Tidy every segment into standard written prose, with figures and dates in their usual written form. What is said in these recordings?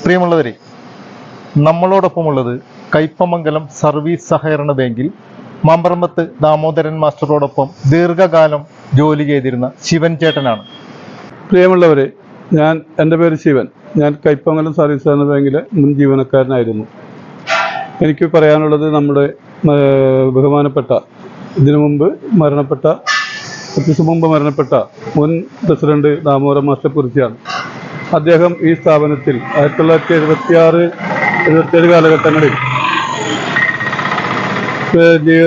പ്രിയമുള്ളവരെ, നമ്മളോടൊപ്പമുള്ളത് കയ്പമംഗലം സർവീസ് സഹകരണ ബാങ്കിൽ മമ്പറമ്പത്ത് ദാമോദരൻ മാസ്റ്ററോടൊപ്പം ദീർഘകാലം ജോലി ചെയ്തിരുന്ന ശിവൻ ചേട്ടനാണ്. പ്രിയമുള്ളവരെ, എൻ്റെ പേര് ശിവൻ. ഞാൻ കയ്പമംഗലം സർവീസ് സഹകരണ ബാങ്കിലെ മുൻ ജീവനക്കാരനായിരുന്നു. എനിക്ക് പറയാനുള്ളത് നമ്മുടെ ബഹുമാനപ്പെട്ട കുറച്ച് മുമ്പ് മരണപ്പെട്ട മുൻ പ്രസിഡന്റ് ദാമോദരൻ മാസ്റ്ററെ കുറിച്ചാണ്. അദ്ദേഹം ഈ സ്ഥാപനത്തിൽ 1976-77 കാലഘട്ടങ്ങളിൽ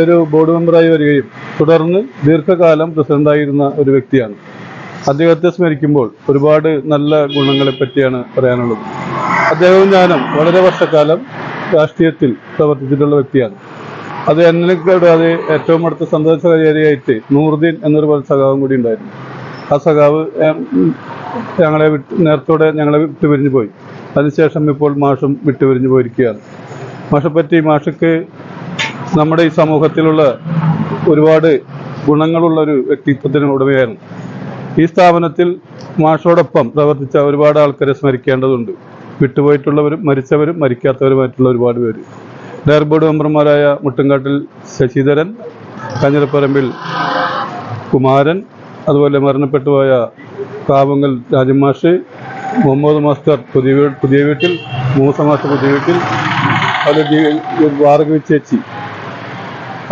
ഒരു ബോർഡ് മെമ്പറായി വരികയും തുടർന്ന് ദീർഘകാലം പ്രസിഡന്റായിരുന്ന ഒരു വ്യക്തിയാണ്. അദ്ദേഹത്തെ സ്മരിക്കുമ്പോൾ ഒരുപാട് നല്ല ഗുണങ്ങളെ പറ്റിയാണ് പറയാനുള്ളത്. അദ്ദേഹവും ഞാനും വളരെ വർഷക്കാലം രാഷ്ട്രീയത്തിൽ പ്രവർത്തിച്ചിട്ടുള്ള വ്യക്തിയാണ്. അത് എന്നെ കൂടാതെ ഏറ്റവും അടുത്ത സന്തോഷകാരിയായിട്ട് നൂറുദ്ദീൻ എന്നൊരു സഖാവും കൂടി ഉണ്ടായിരുന്നു. ആ സഖാവ് ഞങ്ങളെ വിട്ടുപിരിഞ്ഞു പോയി. അതിനുശേഷം ഇപ്പോൾ മാഷും വിട്ടുപിരിഞ്ഞു പോയിരിക്കുകയാണ്. മാഷക്ക് നമ്മുടെ ഈ സമൂഹത്തിലുള്ള ഒരുപാട് ഗുണങ്ങളുള്ള ഒരു വ്യക്തിത്വത്തിന് ഉടമയാണ്. ഈ സ്ഥാപനത്തിൽ മാഷോടൊപ്പം പ്രവർത്തിച്ച ഒരുപാട് ആൾക്കാരെ സ്മരിക്കേണ്ടതുണ്ട്. വിട്ടുപോയിട്ടുള്ളവരും മരിച്ചവരും മരിക്കാത്തവരുമായിട്ടുള്ള ഒരുപാട് പേര്. ഡയർ ബോർഡ് മെമ്പർമാരായ മുട്ടുംകാട്ടിൽ ശശിധരൻ, കാഞ്ഞിരപ്പറമ്പിൽ കുമാരൻ, അതുപോലെ മരണപ്പെട്ടുപോയ കാവങ്ങൽ രാജമാഷ്, മുഹമ്മദ് മാസ്റ്റർ പുതിയ വീട്ടിൽ, മൂസ മാസ്റ്റർ പുതിയ വീട്ടിൽ, അതുപോലെ ഭാർഗവി ചേച്ചി,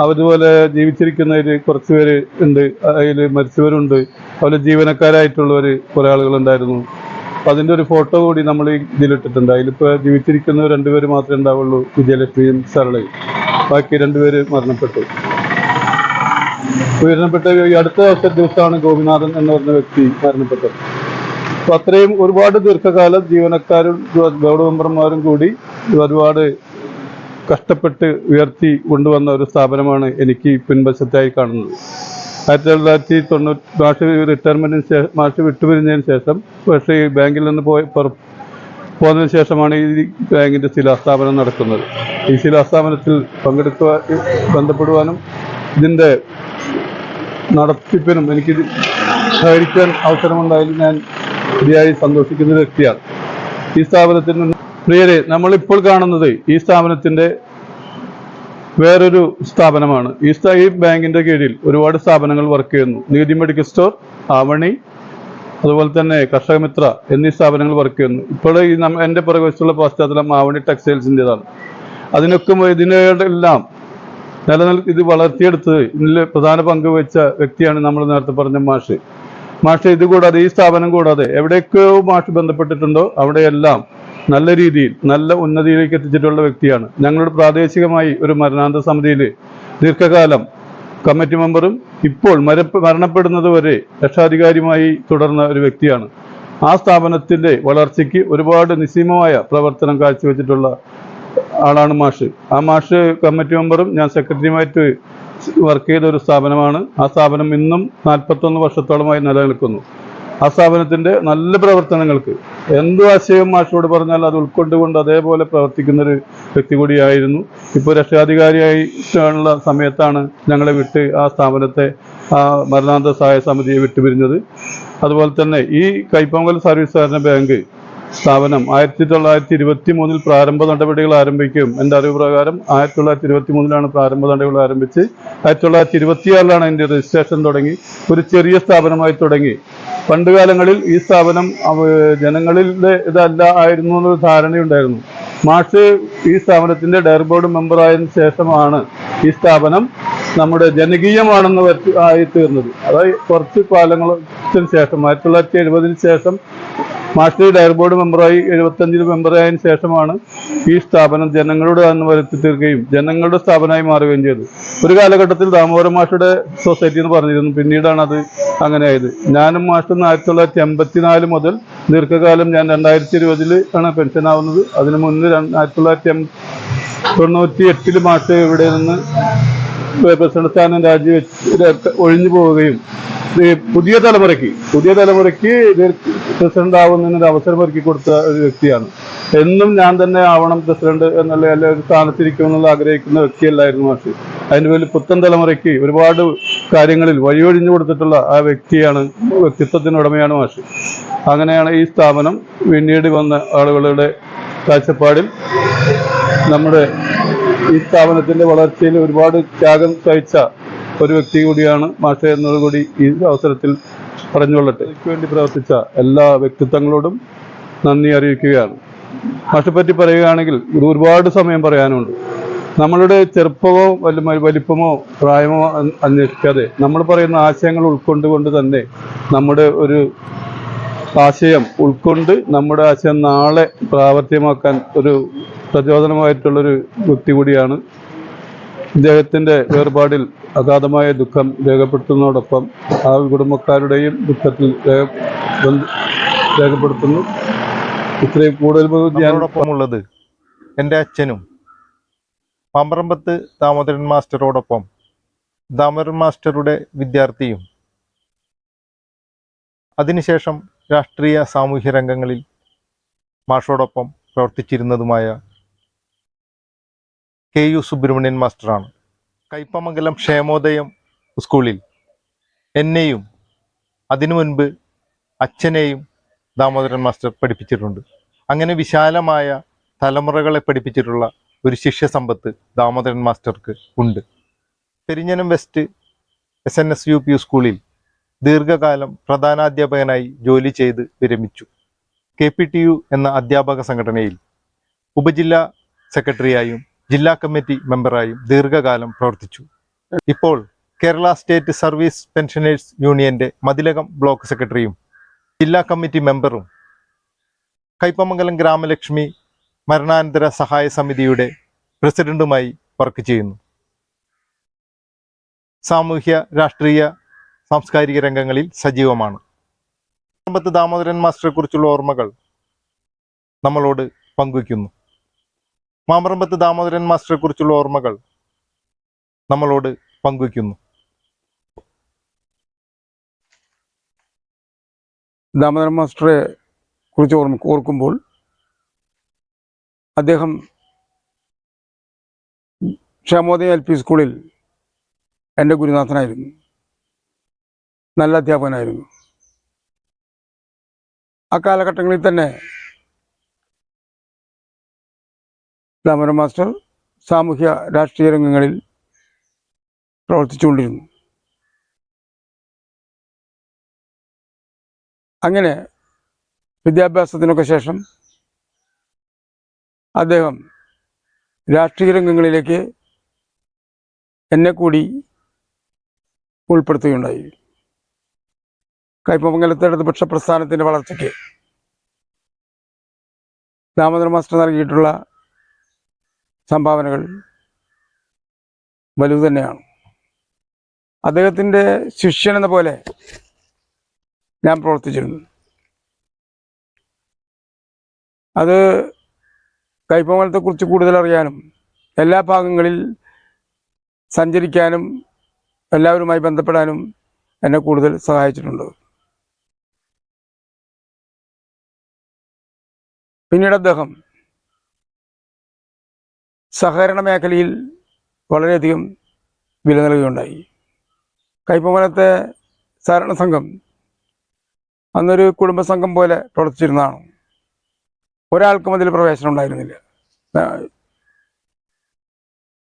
അതുപോലെ ജീവിച്ചിരിക്കുന്നതിൽ കുറച്ച് പേര് ഉണ്ട്, അതിൽ മരിച്ചവരുണ്ട്. അതുപോലെ ജീവനക്കാരായിട്ടുള്ളവർ കുറേ ആളുകളുണ്ടായിരുന്നു. അപ്പം അതിൻ്റെ ഒരു ഫോട്ടോ കൂടി നമ്മൾ ഇതിലിട്ടിട്ടുണ്ട്. അതിലിപ്പോൾ ജീവിച്ചിരിക്കുന്നവർ 2 പേര് മാത്രമേ ഉണ്ടാവുള്ളൂ, വിജയലക്ഷ്മിയും സരളയും. ബാക്കി 2 പേര് മരണപ്പെട്ടു. ഈ അടുത്ത ദിവസമാണ് ഗോപിനാഥൻ എന്ന് പറഞ്ഞ വ്യക്തി മരണപ്പെട്ടത്. അപ്പം അത്രയും ഒരുപാട് ദീർഘകാലം ജീവനക്കാരും ബോർഡ് മെമ്പർമാരും കൂടി ഒരുപാട് കഷ്ടപ്പെട്ട് ഉയർത്തി കൊണ്ടുവന്ന ഒരു സ്ഥാപനമാണ് എനിക്ക് പിൻവശത്തായി കാണുന്നത്. 1990 മാഷ് വിട്ടുപിരിഞ്ഞതിന് ശേഷം, പക്ഷേ ഈ ബാങ്കിൽ നിന്ന് പോന്നതിന് ശേഷമാണ് ഈ ബാങ്കിൻ്റെ ശിലാസ്ഥാപനം നടക്കുന്നത്. ഈ ശിലാസ്ഥാപനത്തിൽ ബന്ധപ്പെടുവാനും ഇതിൻ്റെ നടത്തിപ്പിനും എനിക്ക് സഹകരിക്കാൻ അവസരമുണ്ടായാലും ഞാൻ ശരിയായി സന്തോഷിക്കുന്ന വ്യക്തിയാണ്. ഈ സ്ഥാപനത്തിൽ നിന്ന് പ്രിയരെ, നമ്മളിപ്പോൾ കാണുന്നത് ഈ സ്ഥാപനത്തിൻ്റെ വേറൊരു സ്ഥാപനമാണ്. ഈ ബാങ്കിൻ്റെ കീഴിൽ ഒരുപാട് സ്ഥാപനങ്ങൾ വർക്ക് ചെയ്യുന്നു. നീതി മെഡിക്കൽ സ്റ്റോർ, ആവണി, അതുപോലെ തന്നെ കർഷകമിത്ര എന്നീ സ്ഥാപനങ്ങൾ വർക്ക് ചെയ്യുന്നു. ഇപ്പോൾ എൻ്റെ പുറകുവശത്തുള്ള പശ്ചാത്തലം ആവണി ടെക്സ്റ്റൈൽസിൻ്റെതാണ്. ഇതിനെല്ലാം ഇത് വളർത്തിയെടുത്തത് ഇതിൽ പ്രധാന പങ്ക് വഹിച്ച വ്യക്തിയാണ് നമ്മൾ നേരത്തെ പറഞ്ഞ മാഷ്. ഇതുകൂടാതെ ഈ സ്ഥാപനം കൂടാതെ എവിടെയൊക്കെയോ മാഷ് ബന്ധപ്പെട്ടിട്ടുണ്ടോ അവിടെയെല്ലാം നല്ല രീതിയിൽ നല്ല ഉന്നതിയിലേക്ക് എത്തിച്ചിട്ടുള്ള വ്യക്തിയാണ്. ഞങ്ങളുടെ പ്രാദേശികമായി ഒരു മരണാനന്തര സമിതിയിൽ ദീർഘകാലം കമ്മിറ്റി മെമ്പറും ഇപ്പോൾ മരണപ്പെടുന്നത് വരെ രക്ഷാധികാരിയുമായി തുടർന്ന ഒരു വ്യക്തിയാണ്. ആ സ്ഥാപനത്തിൻ്റെ വളർച്ചയ്ക്ക് ഒരുപാട് നിസ്സീമമായ പ്രവർത്തനം കാഴ്ചവെച്ചിട്ടുള്ള ആളാണ് മാഷ്. ആ മാഷ് കമ്മിറ്റി മെമ്പറും ഞാൻ സെക്രട്ടറിയുമായിട്ട് വർക്ക് ചെയ്ത ഒരു സ്ഥാപനമാണ്. ആ സ്ഥാപനം ഇന്നും 41 വർഷത്തോളമായി നിലനിൽക്കുന്നു. ആ സ്ഥാപനത്തിൻ്റെ നല്ല പ്രവർത്തനങ്ങൾക്ക് എന്ത് ആശയം മാഷോട് പറഞ്ഞാൽ അത് ഉൾക്കൊണ്ടുകൊണ്ട് അതേപോലെ പ്രവർത്തിക്കുന്നൊരു വ്യക്തി കൂടിയായിരുന്നു. ഇപ്പോൾ രക്ഷാധികാരിയായിട്ടുള്ള സമയത്താണ് ഞങ്ങളെ വിട്ട് ആ സ്ഥാപനത്തെ മരണാനന്തര സഹായ സമിതിയെ വിട്ടുപിരിഞ്ഞത്. അതുപോലെ തന്നെ ഈ കയ്പമംഗലം സർവീസ് സഹകരണ ബാങ്ക് സ്ഥാപനം 1923 പ്രാരംഭ നടപടികൾ ആരംഭിക്കുകയും എൻ്റെ അറിവ് പ്രകാരം 1923 പ്രാരംഭ നടപടികൾ ആരംഭിച്ച് 1926 അതിൻ്റെ രജിസ്ട്രേഷൻ തുടങ്ങി ഒരു ചെറിയ സ്ഥാപനമായി തുടങ്ങി. പണ്ടുകാലങ്ങളിൽ ഈ സ്ഥാപനം ജനങ്ങളിലെ ഇതല്ല ആയിരുന്നു എന്നൊരു ധാരണയുണ്ടായിരുന്നു. മാഷ് ഈ സ്ഥാപനത്തിൻ്റെ ഡയർ ബോർഡ് മെമ്പറായതിനു ശേഷമാണ് ഈ സ്ഥാപനം നമ്മുടെ ജനകീയമാണെന്ന് ആയി തീർന്നത്. അതായത് കുറച്ച് കാലങ്ങൾക്ക് ശേഷം 1970 ശേഷം മാഷ് ഡയർ ബോർഡ് മെമ്പറായി 75 മെമ്പറായതിനു ശേഷമാണ് ഈ സ്ഥാപനം ജനങ്ങളുടെ അന്ന് വരുത്തി തീർക്കുകയും ജനങ്ങളുടെ സ്ഥാപനമായി മാറുകയും ചെയ്തു. ഒരു കാലഘട്ടത്തിൽ ദാമോദരൻ മാഷയുടെ സൊസൈറ്റി എന്ന് പറഞ്ഞിരുന്നു. പിന്നീടാണ് അത് അങ്ങനെ ആയത്. ഞാനും മാഷും 1984 മുതൽ ദീർഘകാലം, ഞാൻ 2020 ആണ് പെൻഷനാവുന്നത്. അതിനു മുന്നേ 1998 മാഷ് ഇവിടെ നിന്ന് പ്രസിഡന്റ് സ്ഥാനം രാജിവെച്ച് ഒഴിഞ്ഞു പോവുകയും പുതിയ തലമുറയ്ക്ക് പ്രസിഡന്റ് ആവുന്നതിന് ഒരു അവസരം ഒരുക്കി കൊടുത്ത ഒരു വ്യക്തിയാണ്. എന്നും ഞാൻ തന്നെ ആവണം പ്രസിഡന്റ് എന്നുള്ള ഒരു സ്ഥാനത്തിരിക്കുമെന്നുള്ള ആഗ്രഹിക്കുന്ന വ്യക്തിയല്ലായിരുന്നു മാഷ്. അതിൻ്റെ പേരിൽ പുത്തൻ തലമുറയ്ക്ക് ഒരുപാട് കാര്യങ്ങളിൽ വഴിയൊഴിഞ്ഞു കൊടുത്തിട്ടുള്ള ആ വ്യക്തിത്വത്തിന് ഉടമയാണ് മാഷ്. അങ്ങനെയാണ് ഈ സ്ഥാപനം പിന്നീട് വന്ന ആളുകളുടെ കാഴ്ചപ്പാടിൽ നമ്മുടെ ഈ സ്ഥാപനത്തിന്റെ വളർച്ചയിൽ ഒരുപാട് ത്യാഗം സഹിച്ച ഒരു വ്യക്തി കൂടിയാണ് മാഷ് എന്നതുകൂടി ഈ അവസരത്തിൽ പറഞ്ഞുകൊള്ളട്ടെ. ഇതിനു വേണ്ടി പ്രവർത്തിച്ച എല്ലാ വ്യക്തിത്വങ്ങളോടും നന്ദി അറിയിക്കുകയാണ്. മാഷെ പറ്റി പറയുകയാണെങ്കിൽ ഇത് ഒരുപാട് സമയം പറയാനുണ്ട്. നമ്മളുടെ ചെറുപ്പമോ വലിപ്പമോ പ്രായമോ അന്വേഷിക്കാതെ നമ്മൾ പറയുന്ന ആശയങ്ങൾ ഉൾക്കൊണ്ടുകൊണ്ട് തന്നെ നമ്മുടെ ഒരു ആശയം ഉൾക്കൊണ്ട് നമ്മുടെ ആശയം നാളെ പ്രാവർത്തികമാക്കാൻ ഒരു പ്രചോദനമായിട്ടുള്ളൊരു വ്യക്തി കൂടിയാണ്. ഇദ്ദേഹത്തിന്റെ വേർപാടിൽ അഗാധമായ ദുഃഖം രേഖപ്പെടുത്തുന്നതോടൊപ്പം ആ കുടുംബക്കാരുടെയും ദുഃഖത്തിൽ രേഖപ്പെടുത്തുന്നു. ഇത്രയും കൂടുതൽ നമ്മളോടൊപ്പമുള്ളത് എൻ്റെ അച്ഛനും മാമ്പറമ്പത്ത് ദാമോദരൻ മാസ്റ്ററോടൊപ്പം ദാമോദരൻ മാസ്റ്ററുടെ വിദ്യാർത്ഥിയും അതിനുശേഷം രാഷ്ട്രീയ സാമൂഹ്യ രംഗങ്ങളിൽ മാഷോടൊപ്പം പ്രവർത്തിച്ചിരുന്നതുമായ KU സുബ്രഹ്മണ്യൻ മാസ്റ്ററാണ്. കയ്പമംഗലം ക്ഷേമോദയം സ്കൂളിൽ എന്നെയും അതിനു മുൻപ് അച്ഛനെയും ദാമോദരൻ മാസ്റ്റർ പഠിപ്പിച്ചിട്ടുണ്ട്. അങ്ങനെ വിശാലമായ തലമുറകളെ പഠിപ്പിച്ചിട്ടുള്ള ഒരു ശിഷ്യസമ്പത്ത് ദാമോദരൻ മാസ്റ്റർക്ക് ഉണ്ട്. പെരിഞ്ഞനം വെസ്റ്റ് SNSUP സ്കൂളിൽ ദീർഘകാലം പ്രധാനാധ്യാപകനായി ജോലി ചെയ്ത് വിരമിച്ചു. KPTU എന്ന അധ്യാപക സംഘടനയിൽ ഉപജില്ലാ സെക്രട്ടറിയായും ജില്ലാ കമ്മിറ്റി മെമ്പറായും ദീർഘകാലം പ്രവർത്തിച്ചു. ഇപ്പോൾ കേരള സ്റ്റേറ്റ് സർവീസ് പെൻഷനേഴ്സ് യൂണിയന്റെ മതിലകം ബ്ലോക്ക് സെക്രട്ടറിയും ജില്ലാ കമ്മിറ്റി മെമ്പറും കയ്പമംഗലം ഗ്രാമലക്ഷ്മി മരണാനന്തര സഹായ സമിതിയുടെ പ്രസിഡന്റുമായി വർക്ക് ചെയ്യുന്നു. സാമൂഹ്യ രാഷ്ട്രീയ സാംസ്കാരിക രംഗങ്ങളിൽ സജീവമാണ്. മാമ്പറമ്പത്ത് ദാമോദരൻ മാസ്റ്ററെ കുറിച്ചുള്ള ഓർമ്മകൾ നമ്മളോട് പങ്കുവയ്ക്കുന്നു. മാമ്പറമ്പത്ത് ദാമോദരൻ മാസ്റ്ററെ കുറിച്ചുള്ള ഓർമ്മകൾ നമ്മളോട് പങ്കുവയ്ക്കുന്നു. ദാമോദരൻ മാസ്റ്ററെ കുറിച്ച് ഓർക്കുമ്പോൾ അദ്ദേഹം ക്ഷേമോദയം LP സ്കൂളിൽ എൻ്റെ ഗുരുനാഥനായിരുന്നു. നല്ല അധ്യാപകനായിരുന്നു. ആ കാലഘട്ടങ്ങളിൽ തന്നെ ദാമോദരൻ മാസ്റ്റർ സാമൂഹ്യ രാഷ്ട്രീയ രംഗങ്ങളിൽ പ്രവർത്തിച്ചുകൊണ്ടിരുന്നു. അങ്ങനെ വിദ്യാഭ്യാസത്തിനൊക്കെ ശേഷം അദ്ദേഹം രാഷ്ട്രീയ രംഗങ്ങളിലേക്ക് എന്നെ കൂടി ഉൾപ്പെടുത്തുകയുണ്ടായി. കയ്പമംഗലത്തെ ഇടതുപക്ഷ പ്രസ്ഥാനത്തിൻ്റെ വളർച്ചയ്ക്ക് ദാമോദരൻ മാസ്റ്റർ നൽകിയിട്ടുള്ള സംഭാവനകൾ വലുത് തന്നെയാണ്. അദ്ദേഹത്തിൻ്റെ ശിഷ്യൻ എന്ന പോലെ ഞാൻ പ്രവർത്തിച്ചിരുന്നു. അത് കയ്പമംഗലത്തെക്കുറിച്ച് കൂടുതൽ അറിയാനും എല്ലാ ഭാഗങ്ങളിൽ സഞ്ചരിക്കാനും എല്ലാവരുമായി ബന്ധപ്പെടാനും എന്നെ കൂടുതൽ സഹായിച്ചിട്ടുണ്ട്. പിന്നീട് അദ്ദേഹം സഹകരണ മേഖലയിൽ വളരെയധികം വില നൽകുകയുണ്ടായി. കയ്പമംഗലത്തെ സഹകരണ സംഘം അന്നൊരു കുടുംബസംഘം പോലെ പ്രവർത്തിച്ചിരുന്നതാണ്. ഒരാൾക്കും അതിൽ പ്രവേശനം ഉണ്ടായിരുന്നില്ല.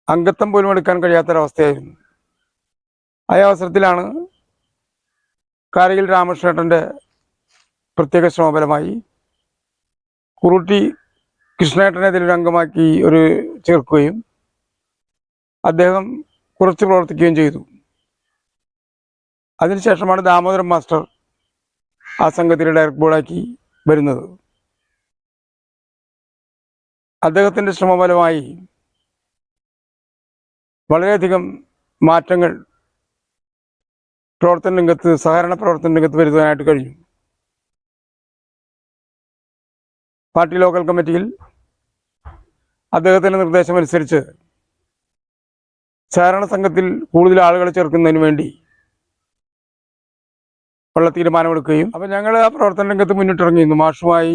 അംഗത്വം പോലും എടുക്കാൻ കഴിയാത്തൊരവസ്ഥയായിരുന്നു. ആ അവസരത്തിലാണ് കാരയിൽ രാമകൃഷ്ണേട്ടൻ്റെ പ്രത്യേക ശ്രമഫലമായി കുറുട്ടി കൃഷ്ണേട്ടനെ ഇതിലൊരു അംഗമാക്കി ചേർക്കുകയും അദ്ദേഹം കുറച്ച് പ്രവർത്തിക്കുകയും ചെയ്തു. അതിനുശേഷമാണ് ദാമോദരൻ മാസ്റ്റർ ആ സംഘത്തിലെ ഡയറക്ടർ ബോർഡാക്കി വരുന്നത്. അദ്ദേഹത്തിൻ്റെ ശ്രമഫലമായി വളരെയധികം മാറ്റങ്ങൾ പ്രവർത്തന രംഗത്ത് സഹകരണ പ്രവർത്തന രംഗത്ത് വരുത്താനായിട്ട് കഴിഞ്ഞു. പാർട്ടി ലോക്കൽ കമ്മിറ്റിയിൽ അദ്ദേഹത്തിൻ്റെ നിർദ്ദേശമനുസരിച്ച് സഹകരണ സംഘത്തിൽ കൂടുതൽ ആളുകളെ ചേർക്കുന്നതിന് വേണ്ടി ഉള്ള തീരുമാനമെടുക്കുകയും അപ്പം ഞങ്ങൾ ആ പ്രവർത്തന രംഗത്ത് മുന്നിട്ടിറങ്ങിയിരുന്നു. മാഷുമായി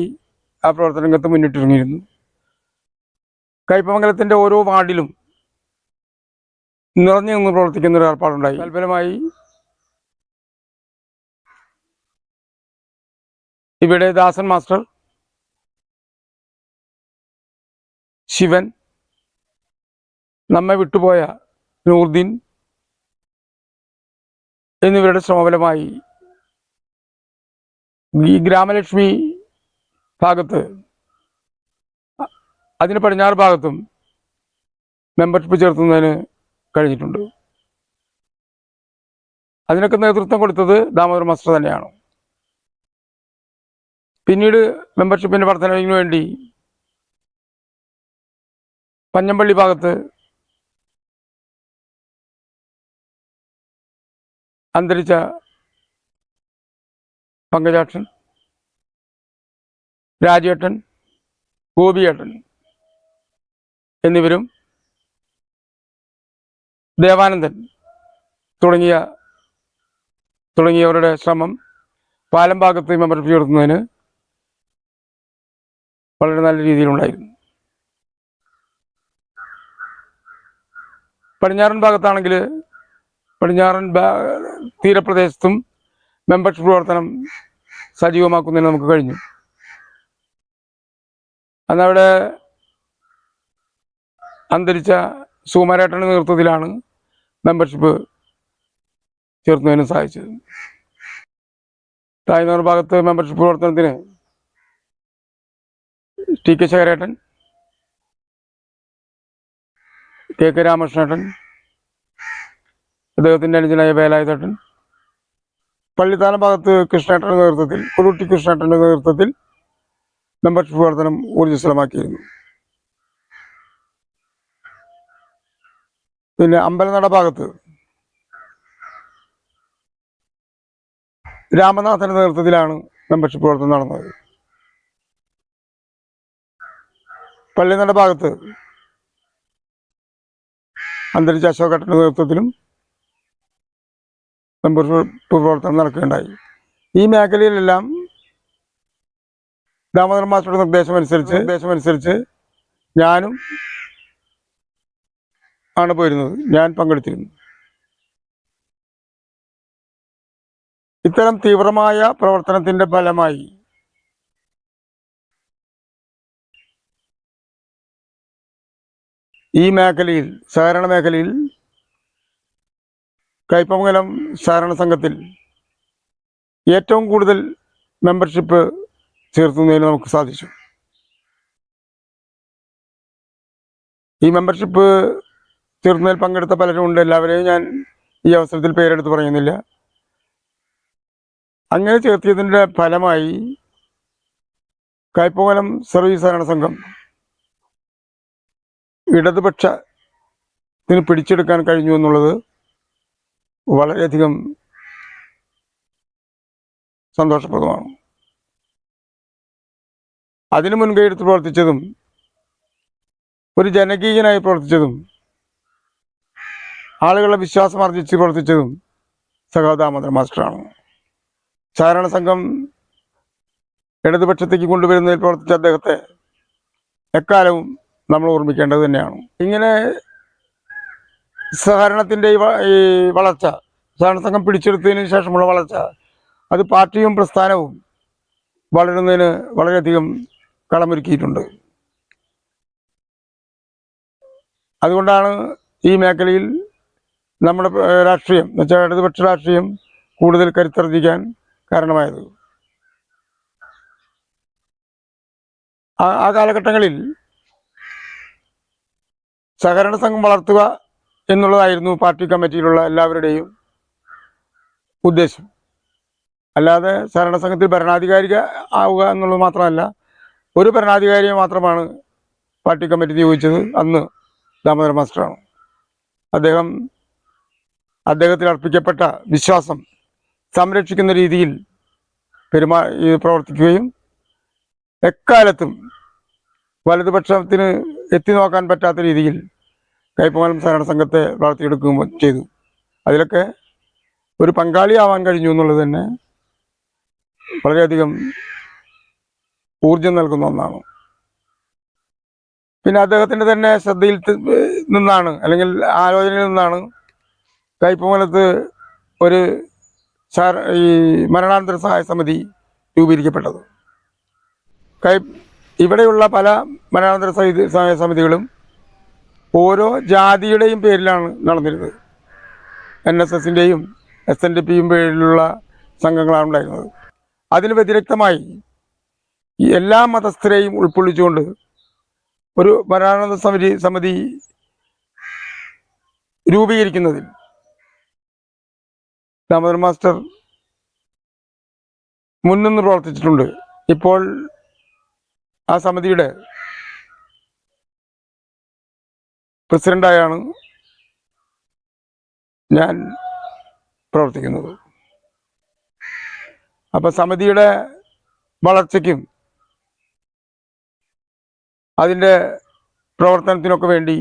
ആ പ്രവർത്തന രംഗത്ത് മുന്നിട്ടിറങ്ങിയിരുന്നു. കയ്പമംഗലത്തിൻ്റെ ഓരോ വാർഡിലും നിറഞ്ഞു നിന്ന് പ്രവർത്തിക്കുന്ന ഒരു ഏർപ്പാടുണ്ടായി. തൽഫലമായി ഇവിടെ ദാസൻ മാസ്റ്റർ, ശിവൻ, നമ്മെ വിട്ടുപോയ നൂർദീൻ എന്നിവരുടെ ശ്രമഫലമായി ഈ ഗ്രാമലക്ഷ്മി ഭാഗത്ത്, അതിന് പടിഞ്ഞാറ് ഭാഗത്തും മെമ്പർഷിപ്പ് ചേർത്തുന്നതിന് കഴിഞ്ഞിട്ടുണ്ട്. അതിനൊക്കെ നേതൃത്വം കൊടുത്തത് ദാമോദർ മാസ്റ്റർ തന്നെയാണ്. പിന്നീട് മെമ്പർഷിപ്പിൻ്റെ വർധനവിന് വേണ്ടി പഞ്ഞമ്പള്ളി ഭാഗത്ത് അന്തരിച്ച പങ്കജാക്ഷൻ, രാജേട്ടൻ, ഗോപിയേട്ടൻ എന്നിവരും ദേവാനന്ദൻ തുടങ്ങിയവരുടെ ശ്രമം പാലം ഭാഗത്ത് മെമ്പർഷിപ്പ് ചേർത്തുന്നതിന് വളരെ നല്ല രീതിയിലുണ്ടായിരുന്നു. പടിഞ്ഞാറൻ ഭാഗത്താണെങ്കിൽ പടിഞ്ഞാറൻ തീരപ്രദേശത്തും മെമ്പർഷിപ്പ് പ്രവർത്തനം സജീവമാക്കുന്നതിന് നമുക്ക് കഴിഞ്ഞു. അന്നവിടെ അന്തരിച്ച സുകുമാരേട്ടൻ്റെ നേതൃത്വത്തിലാണ് മെമ്പർഷിപ്പ് ചേർക്കുന്നതിന് സാധിച്ചത്. തായ്നൂർ ഭാഗത്ത് മെമ്പർഷിപ്പ് പ്രവർത്തനത്തിന് ടി കെ ശേഖരേട്ടൻ, കെ കെ രാമകൃഷ്ണേട്ടൻ, അദ്ദേഹത്തിൻ്റെ അനുജനായ വേലായുധേട്ടൻ, പള്ളിത്താനം ഭാഗത്ത് കൃഷ്ണേട്ടൻ്റെ നേതൃത്വത്തിൽ, കുറുട്ടി കൃഷ്ണേട്ടൻ്റെ നേതൃത്വത്തിൽ മെമ്പർഷിപ്പ് പ്രവർത്തനം ഊർജ്ജസ്വലമാക്കിയിരുന്നു. പിന്നെ അമ്പലനട ഭാഗത്ത് രാമനാഥൻ്റെ നേതൃത്വത്തിലാണ് മെമ്പർഷിപ്പ് പ്രവർത്തനം നടന്നത്. പള്ളിനട ഭാഗത്ത് അന്തരിച്ച അശോകേട്ടൻ്റെ നേതൃത്വത്തിലും മെമ്പർഷിപ്പ് പ്രവർത്തനം നടക്കുകയുണ്ടായി. ഈ മേഖലയിലെല്ലാം ദാമോദർ മാസ്റ്ററുടെ നിർദ്ദേശമനുസരിച്ച് ഞാനും ആണ് പോയിരുന്നത്, ഞാൻ പങ്കെടുത്തിരുന്നു. ഇത്തരം തീവ്രമായ പ്രവർത്തനത്തിൻ്റെ ഫലമായി ഈ മേഖലയിൽ, സഹകരണ മേഖലയിൽ, കയ്പമംഗലം സഹകരണ സംഘത്തിൽ ഏറ്റവും കൂടുതൽ മെമ്പർഷിപ്പ് ചേർത്തുന്നതിന് നമുക്ക് സാധിച്ചു. ഈ മെമ്പർഷിപ്പ് ചേർത്തുന്നതിൽ പങ്കെടുത്ത പലരും ഉണ്ട്. എല്ലാവരെയും ഞാൻ ഈ അവസരത്തിൽ പേരെടുത്ത് പറയുന്നില്ല. അങ്ങനെ ചേർത്തിയതിൻ്റെ ഫലമായി കയ്പമംഗലം സർവീസ് സഹകരണ സംഘം ഇടതുപക്ഷത്തിന് പിടിച്ചെടുക്കാൻ കഴിഞ്ഞു എന്നുള്ളത് വളരെയധികം സന്തോഷപ്രദമാണ്. അതിന് മുൻകൈ എടുത്ത് പ്രവർത്തിച്ചതും ഒരു ജനകീയനായി പ്രവർത്തിച്ചതും ആളുകളുടെ വിശ്വാസം ആർജിച്ച് പ്രവർത്തിച്ചതും സഖാവ് ദാമോദർ മാസ്റ്ററാണ്. സഹകരണ സംഘം ഇടതുപക്ഷത്തേക്ക് കൊണ്ടുവരുന്നതിൽ പ്രവർത്തിച്ച അദ്ദേഹത്തെ എക്കാലവും നമ്മൾ ഓർമ്മിക്കേണ്ടത് തന്നെയാണ്. ഇങ്ങനെ സഹകരണത്തിൻ്റെ ഈ വളർച്ച, സഹകരണ സംഘം പിടിച്ചെടുത്തതിന് ശേഷമുള്ള വളർച്ച, അത് പാർട്ടിയും പ്രസ്ഥാനവും വളരുന്നതിന് വളരെയധികം കളമൊരുക്കിയിട്ടുണ്ട്. അതുകൊണ്ടാണ് ഈ മേഖലയിൽ നമ്മുടെ രാഷ്ട്രീയം എന്ന് വെച്ചാൽ ഇടതുപക്ഷ രാഷ്ട്രീയം കൂടുതൽ കരുത്തർജിക്കാൻ കാരണമായത്. ആ കാലഘട്ടങ്ങളിൽ സഹകരണ സംഘം വളർത്തുക എന്നുള്ളതായിരുന്നു പാർട്ടി കമ്മിറ്റിയിലുള്ള എല്ലാവരുടെയും ഉദ്ദേശം. അല്ലാതെ സഹകരണ സംഘത്തിൽ ഭരണാധികാരി ആവുക എന്നുള്ളത് മാത്രമല്ല, ഒരു ഭരണാധികാരിയെ മാത്രമാണ് പാർട്ടി കമ്മിറ്റി നിയോഗിച്ചത്. അന്ന് ദാമോദർ മാസ്റ്ററാണ്. അദ്ദേഹത്തിൽ അർപ്പിക്കപ്പെട്ട വിശ്വാസം സംരക്ഷിക്കുന്ന രീതിയിൽ പ്രവർത്തിക്കുകയും എക്കാലത്തും വലതുപക്ഷത്തിന് എത്തി നോക്കാൻ പറ്റാത്ത രീതിയിൽ കയ്പമംഗലം സഹകരണ സംഘത്തെ വളർത്തിയെടുക്കുകയും ചെയ്തു. അതിലൊക്കെ ഒരു പങ്കാളിയാവാൻ കഴിഞ്ഞു എന്നുള്ളത് തന്നെ വളരെയധികം ഊർജം നൽകുന്ന ഒന്നാണ്. പിന്നെ അദ്ദേഹത്തിൻ്റെ തന്നെ ശ്രദ്ധയിൽ നിന്നാണ്, അല്ലെങ്കിൽ ആലോചനയിൽ നിന്നാണ് കയ്പമംഗലത്ത് ഒരു മരണാനന്തര സഹായ സമിതി രൂപീകരിക്കപ്പെട്ടത്. ഇവിടെയുള്ള പല മരണാനന്തര സമിതികളും ഓരോ ജാതിയുടെയും പേരിലാണ് നടന്നിരുന്നത്. NSSൻ്റെയും SNDPയും പേരിലുള്ള സംഘങ്ങളാണ് ഉണ്ടായിരുന്നത്. അതിന് വ്യതിരിക്തമായി ഈ എല്ലാ മതസ്ഥരെയും ഉൾക്കൊള്ളിച്ചുകൊണ്ട് ഒരു മരണാനന്തര സമിതി രൂപീകരിക്കുന്നതിൽ ദാമോദരൻ മാസ്റ്റർ മുൻനിന്ന് പ്രവർത്തിച്ചിട്ടുണ്ട്. ഇപ്പോൾ ആ സമിതിയുടെ പ്രസിഡൻ്റായാണ് ഞാൻ പ്രവർത്തിക്കുന്നത്. അപ്പം സമിതിയുടെ വളർച്ചയ്ക്കും അതിൻ്റെ പ്രവർത്തനത്തിനൊക്കെ വേണ്ടി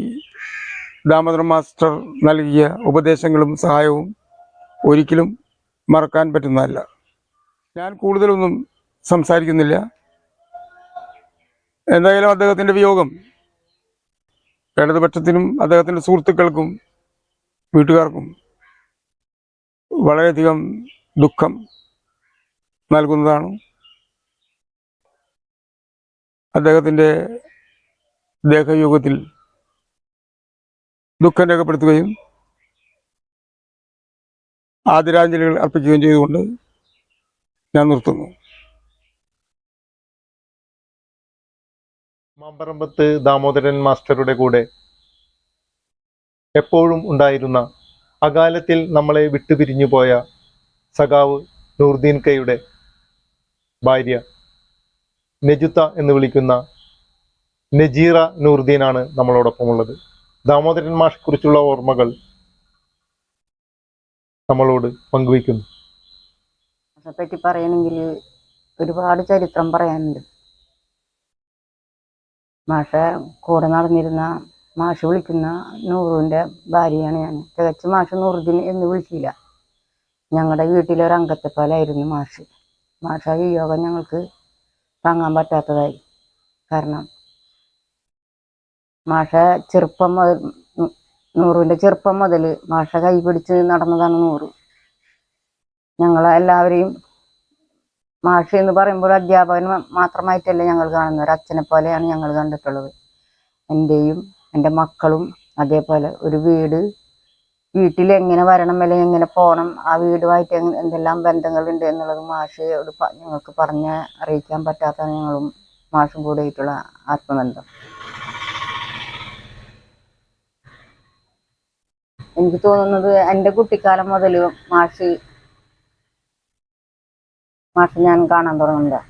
ദാമോദരൻ മാസ്റ്റർ നൽകിയ ഉപദേശങ്ങളും സഹായവും ഒരിക്കലും മറക്കാൻ പറ്റുന്നതല്ല. ഞാൻ കൂടുതലൊന്നും സംസാരിക്കുന്നില്ല. എന്തായാലും അദ്ദേഹത്തിൻ്റെ വിയോഗം ഇടതുപക്ഷത്തിനും അദ്ദേഹത്തിൻ്റെ സുഹൃത്തുക്കൾക്കും വീട്ടുകാർക്കും വളരെയധികം ദുഃഖം നൽകുന്നതാണ്. അദ്ദേഹത്തിൻ്റെ ദേഹയോഗത്തിൽ ദുഃഖം രേഖപ്പെടുത്തുകയും ആദരാഞ്ജലികൾ അർപ്പിക്കുകയും ചെയ്തുകൊണ്ട് ഞാൻ നിർത്തുന്നു. മാമ്പറമ്പത്ത് ദാമോദരൻ മാസ്റ്ററുടെ കൂടെ എപ്പോഴും ഉണ്ടായിരുന്ന, അകാലത്തിൽ നമ്മളെ വിട്ടുപിരിഞ്ഞു പോയ സഖാവ് നൂർദീൻ കയുടെ ഭാര്യ നജുത്ത എന്ന് വിളിക്കുന്ന നജീറ നൂർദീനാണ് നമ്മളോടൊപ്പമുള്ളത്. ദാമോദരൻ മാഷെ കുറിച്ചുള്ള ഓർമ്മകൾ നമ്മളോട് പങ്കുവയ്ക്കുന്നു. പറ്റി പറയണമെങ്കിൽ ഒരുപാട് ചരിത്രം പറയാനുണ്ട്. മാഷ കൂടെ നടന്നിരുന്ന, മാഷ് വിളിക്കുന്ന നൂറുവിൻ്റെ ഭാര്യയാണ് ഞാൻ. തികച്ച് മാഷ് നൂറുദ്ദീൻ എന്ന് വിളിക്കില്ല. ഞങ്ങളുടെ വീട്ടിലൊരംഗത്തെ പോലായിരുന്നു മാഷ്. മാഷ ഈ യോഗം ഞങ്ങൾക്ക് താങ്ങാൻ പറ്റാത്തതായി. കാരണം മാഷ ചെറുപ്പം മുതൽ, നൂറുവിൻ്റെ ചെറുപ്പം മുതൽ മാഷ കൈ പിടിച്ച് നടന്നതാണ് നൂറ്. ഞങ്ങളെല്ലാവരെയും മാഷ് എന്ന് പറയുമ്പോൾ അധ്യാപകൻ മാത്രമായിട്ടല്ല ഞങ്ങൾ കാണുന്നത്, ഒരു അച്ഛനെ പോലെയാണ് ഞങ്ങൾ കണ്ടിട്ടുള്ളത്. എൻ്റെയും എൻ്റെ മക്കളും അതേപോലെ ഒരു വീട്ടിൽ എങ്ങനെ വരണം, അല്ലെങ്കിൽ എങ്ങനെ പോകണം, ആ വീടുമായിട്ട് എന്തെല്ലാം ബന്ധങ്ങളുണ്ട് എന്നുള്ളത് മാഷയോട് ഞങ്ങൾക്ക് പറഞ്ഞ് അറിയിക്കാൻ പറ്റാത്ത ഞങ്ങളും മാഷും കൂടെ ആയിട്ടുള്ള ആത്മബന്ധം. എനിക്ക് തോന്നുന്നത് എൻ്റെ കുട്ടിക്കാലം മുതൽ മാഷ് ഞാൻ കാണാൻ തുടങ്ങുന്നത്.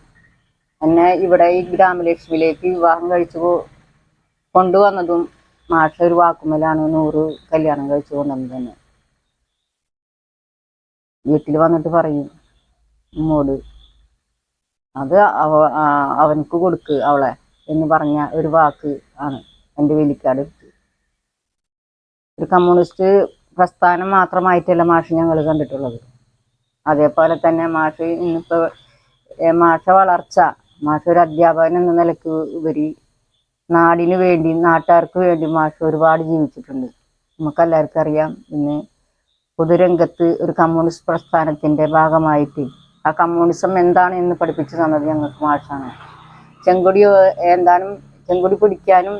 എന്നെ ഇവിടെ ഈ ഗ്രാമലക്ഷ്മിയിലേക്ക് വിവാഹം കഴിച്ചു കൊണ്ടുവന്നതും മാഷ ഒരു വാക്കുമലാണ് നൂറ് കല്യാണം കഴിച്ചു കൊണ്ടുവന്നത് തന്നെ. വീട്ടിൽ വന്നിട്ട് പറയും, ഉമ്മോട് അത് അവനക്ക് കൊടുക്ക് അവളെ എന്ന് പറഞ്ഞ ഒരു വാക്ക് ആണ് എൻ്റെ വേലിക്കാട്. ഒരു കമ്മ്യൂണിസ്റ്റ് പ്രസ്ഥാനം മാത്രമായിട്ടല്ല മാഷ് ഞങ്ങൾ കണ്ടിട്ടുള്ളത്. അതേപോലെ തന്നെ മാഷ് ഇന്നിപ്പോൾ മാഷ വളർച്ച, മാഷ് ഒരു അധ്യാപകൻ എന്ന നിലയ്ക്ക് ഉപരി നാടിന് വേണ്ടി, നാട്ടുകാർക്ക് വേണ്ടി മാഷ് ഒരുപാട് ജീവിച്ചിട്ടുണ്ട്. നമുക്കെല്ലാവർക്കും അറിയാം. ഇന്ന് പൊതുരംഗത്ത് ഒരു കമ്മ്യൂണിസ്റ്റ് പ്രസ്ഥാനത്തിൻ്റെ ഭാഗമായിട്ട് ആ കമ്മ്യൂണിസം എന്താണ് എന്ന് പഠിപ്പിച്ചു തന്നത് ഞങ്ങൾക്ക് മാഷാണ്. ചെങ്കൊടി പിടിക്കാനും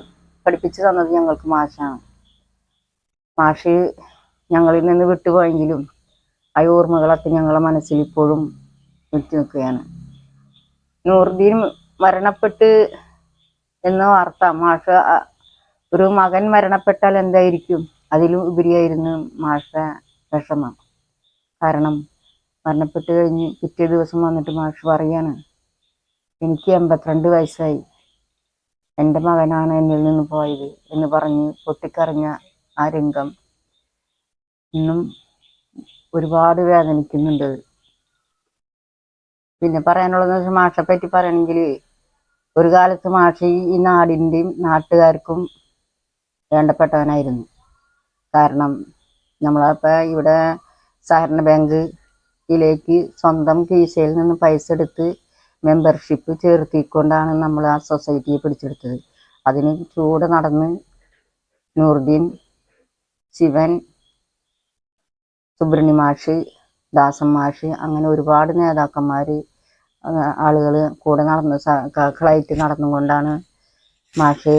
പഠിപ്പിച്ചു തന്നത് ഞങ്ങൾക്ക് മാഷാണ്. മാഷ് ഞങ്ങളിൽ നിന്ന് വിട്ടുപോയെങ്കിലും ആ ഓർമ്മകളൊക്കെ ഞങ്ങളുടെ മനസ്സിൽ ഇപ്പോഴും വിട്ടു നിൽക്കുകയാണ്. നൂറുദ്ദീൻ മരണപ്പെട്ട് എന്ന വാർത്ത, മാഷ ഒരു മകൻ മരണപ്പെട്ടാൽ എന്തായിരിക്കും, അതിലും ഉപരിയായിരുന്നു മാഷ വിഷമം. കാരണം മരണപ്പെട്ട് കഴിഞ്ഞ് പിറ്റേ ദിവസം വന്നിട്ട് മാഷ് പറയാണ്, എനിക്ക് 82 വയസ്സായി, എൻ്റെ മകനാണ് എന്നിൽ നിന്ന് പോയത് എന്ന് പറഞ്ഞ് പൊട്ടിക്കരഞ്ഞ ആ രംഗം ഇന്നും ഒരുപാട് വേദനിക്കുന്നുണ്ട്. പിന്നെ പറയാനുള്ളതെന്ന് വെച്ചാൽ മാഷെ പറ്റി പറയണമെങ്കിൽ ഒരു കാലത്ത് മാഷ് ഈ നാടിൻ്റെയും നാട്ടുകാർക്കും വേണ്ടപ്പെട്ടവനായിരുന്നു. കാരണം നമ്മളിപ്പോൾ ഇവിടെ സഹകരണ ബാങ്കിലേക്ക് സ്വന്തം കീശയിൽ നിന്ന് പൈസ എടുത്ത് മെമ്പർഷിപ്പ് ചേർത്തിക്കൊണ്ടാണ് നമ്മൾ ആ സൊസൈറ്റിയെ പിടിച്ചെടുത്തത്. അതിന് ചൂട് നടന്ന് നൂറുദ്ദീൻ, ശിവൻ, സുബ്രഹ്മണ്യ മാഷ്, ദാസൻ മാഷ്, അങ്ങനെ ഒരുപാട് നേതാക്കന്മാർ ആളുകൾ കൂടെ നടന്ന് സഖാക്കളായിട്ട് നടന്നുകൊണ്ടാണ് മാഷ്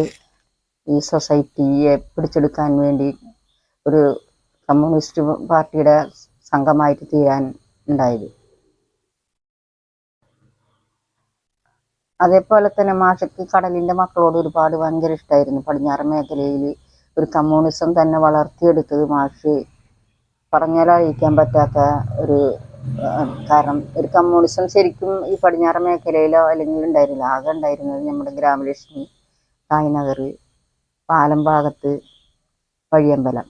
ഈ സൊസൈറ്റിയെ പിടിച്ചെടുക്കാൻ വേണ്ടി ഒരു കമ്മ്യൂണിസ്റ്റ് പാർട്ടിയുടെ സംഘമായിട്ട് തീരാൻ ഉണ്ടായത്. അതേപോലെ തന്നെ മാഷക്ക് കടലിൻ്റെ മക്കളോട് ഒരുപാട് ഭയങ്കര ഇഷ്ടമായിരുന്നു. പടിഞ്ഞാറൻ മേഖലയിൽ ഒരു കമ്മ്യൂണിസം തന്നെ വളർത്തിയെടുത്തത് മാഷ് പറഞ്ഞാൽ അറിയിക്കാൻ പറ്റാത്ത ഒരു കാരണം ഒരു കമ്മ്യൂണിസം ശരിക്കും ഈ പടിഞ്ഞാറൻ മേഖലയിലോ അല്ലെങ്കിൽ ഉണ്ടായിരുന്നില്ല. ആകെ ഉണ്ടായിരുന്നത് നമ്മുടെ ഗ്രാമലക്ഷ്മി, തായ്നഗർ, പാലം ഭാഗത്ത്, വഴിയമ്പലം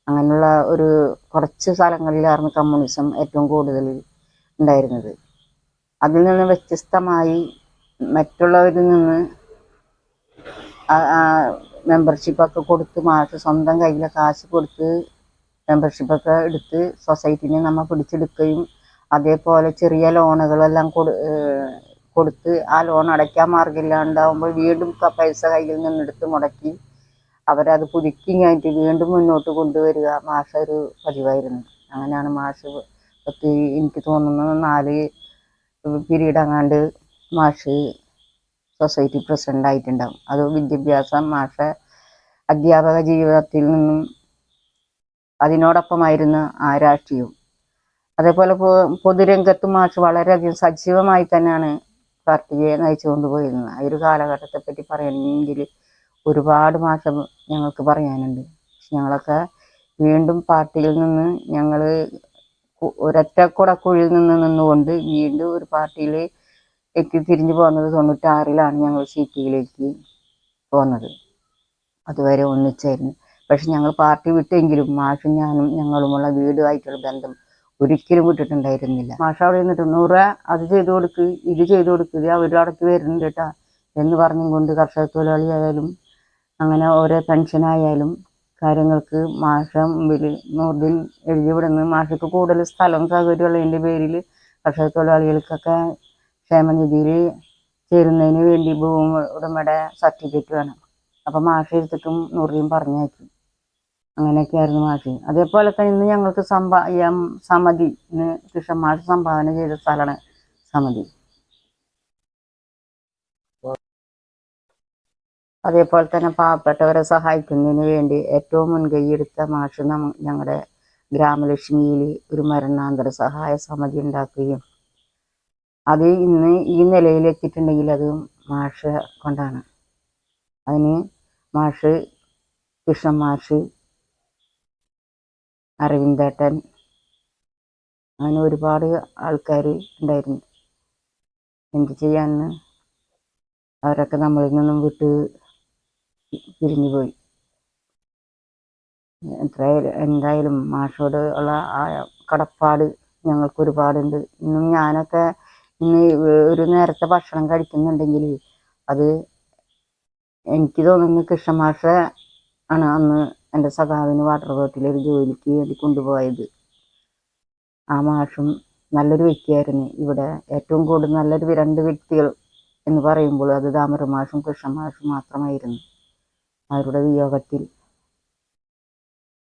അങ്ങനെയുള്ള ഒരു കുറച്ച് സ്ഥലങ്ങളിലായിരുന്നു കമ്മ്യൂണിസം ഏറ്റവും കൂടുതൽ ഉണ്ടായിരുന്നത്. അതിൽ നിന്ന് വ്യത്യസ്തമായി മറ്റുള്ളവരിൽ നിന്ന് മെമ്പർഷിപ്പൊക്കെ കൊടുത്ത് മാഷ് സ്വന്തം കയ്യിലെ കാശ് കൊടുത്ത് മെമ്പർഷിപ്പൊക്കെ എടുത്ത് സൊസൈറ്റിനെ നമ്മൾ പിടിച്ചെടുക്കുകയും അതേപോലെ ചെറിയ ലോണുകളെല്ലാം കൊടുത്ത് ആ ലോൺ അടയ്ക്കാൻ മാർഗമില്ലാണ്ടാവുമ്പോൾ വീണ്ടും പൈസ കയ്യിൽ നിന്നെടുത്ത് മുടക്കി അവരത് പുതുക്കി കഴിഞ്ഞിട്ട് വീണ്ടും മുന്നോട്ട് കൊണ്ടുവരിക മാഷ് ഒരു പതിവായിരുന്നു. അങ്ങനെയാണ് മാഷ് എനിക്ക് തോന്നുന്നു 4 പീരീഡ് അങ്ങാണ്ട് മാഷ് സൊസൈറ്റി പ്രസിഡൻ്റ് ആയിട്ടുണ്ടാകും. അത് വിദ്യാഭ്യാസം മാഷ് അധ്യാപക ജീവിതത്തിൽ നിന്നും അതിനോടൊപ്പമായിരുന്നു ആ രാഷ്ട്രീയവും. അതേപോലെ പൊതുരംഗത്ത് മാഷ് വളരെയധികം സജീവമായി തന്നെയാണ് പാർട്ടിയെ നയിച്ചു കൊണ്ടുപോയിരുന്നത്. ആ ഒരു കാലഘട്ടത്തെ പറ്റി പറയണമെങ്കിൽ ഒരുപാട് മാഷ് ഞങ്ങൾക്ക് പറയാനുണ്ട്. ഞങ്ങളൊക്കെ വീണ്ടും പാർട്ടിയിൽ നിന്ന് ഞങ്ങൾ ഒരൊറ്റ കുടക്കുഴിയിൽ നിന്നുകൊണ്ട് വീണ്ടും ഒരു പാർട്ടിയിൽ തിരിഞ്ഞു പോകുന്നത് 96-ലാണ് ഞങ്ങൾ CPയിലേക്ക് പോകുന്നത്. അതുവരെ ഒന്നിച്ചായിരുന്നു. പക്ഷെ ഞങ്ങൾ പാർട്ടി വിട്ടെങ്കിലും മാഷും ഞാനും ഞങ്ങളുമുള്ള വീടുമായിട്ടുള്ള ബന്ധം ഒരിക്കലും വിട്ടിട്ടുണ്ടായിരുന്നില്ല. മാഷ് അവിടെ നിന്നിട്ട് 100 അത് ചെയ്തു കൊടുക്ക്, ഇത് ചെയ്തു കൊടുക്കുക, അവർ അടക്കി വരുന്നുണ്ട് കേട്ടാ എന്ന് പറഞ്ഞും കൊണ്ട് കർഷക തൊഴിലാളി ആയാലും അങ്ങനെ ഓരോ പെൻഷനായാലും കാര്യങ്ങൾക്ക് മാഷ മുമ്പിൽ നൂറുദ്ദീൻ എഴുതി വിടുന്നത് മാഷക്ക് കൂടുതൽ സ്ഥലം സൗകര്യമുള്ളതിൻ്റെ പേരിൽ കർഷക തൊഴിലാളികൾക്കൊക്കെ ക്ഷേമനിധിയിൽ ചേരുന്നതിന് വേണ്ടി ഭൂമി ഉടമയുടെ സർട്ടിഫിക്കറ്റ് വേണം. അപ്പം മാഷ് എടുത്തിട്ടും നൂറുദ്ദീൻ പറഞ്ഞയക്കും. അങ്ങനെയൊക്കെയായിരുന്നു മാഷ്. അതേപോലെ തന്നെ ഇന്ന് ഞങ്ങൾക്ക് സമിതി ഇന്ന് കൃഷ്ണൻ മാഷ് സംഭാവന ചെയ്ത സ്ഥലമാണ് സമിതി. അതേപോലെ തന്നെ പാവപ്പെട്ടവരെ സഹായിക്കുന്നതിന് വേണ്ടി ഏറ്റവും മുൻകൈയെടുത്ത മാഷ് ഞങ്ങളുടെ ഗ്രാമലക്ഷ്മിയിൽ ഒരു മരണാന്തര സഹായ സമിതി ഉണ്ടാക്കുകയും അത് ഇന്ന് ഈ നിലയിലെത്തിയിട്ടുണ്ടെങ്കിൽ അത് മാഷ് കൊണ്ടാണ്. അതിന് മാഷ്, കൃഷ്ണൻ മാഷ്, അരവിന്ദേട്ടൻ അങ്ങനെ ഒരുപാട് ആൾക്കാർ ഉണ്ടായിരുന്നു. എന്ത് ചെയ്യാന്ന് അവരൊക്കെ നമ്മളിൽ നിന്നും വിട്ട് പിരിഞ്ഞു പോയി. എന്തായാലും മാഷോട് ഉള്ള ആ കടപ്പാട് ഞങ്ങൾക്ക് ഒരുപാടുണ്ട്. ഇന്നും ഞാനൊക്കെ ഇന്ന് ഒരു നേരത്തെ ഭക്ഷണം കഴിക്കുന്നുണ്ടെങ്കിൽ അത് എനിക്ക് തോന്നുന്നു കൃഷ്ണൻ മാഷ് ആണ് അന്ന് എൻ്റെ സഖാവിന് വാട്ടർ ബോട്ടിൽ ഒരു ജോലിക്ക് വേണ്ടി കൊണ്ടുപോയത്. ആ മാഷും നല്ലൊരു വ്യക്തിയായിരുന്നു. ഇവിടെ ഏറ്റവും കൂടുതൽ നല്ലൊരു 2 വ്യക്തികൾ എന്ന് പറയുമ്പോൾ അത് ദാമോദരൻ മാഷും കൃഷ്ണൻ മാഷും മാത്രമായിരുന്നു. അവരുടെ വിയോഗത്തിൽ,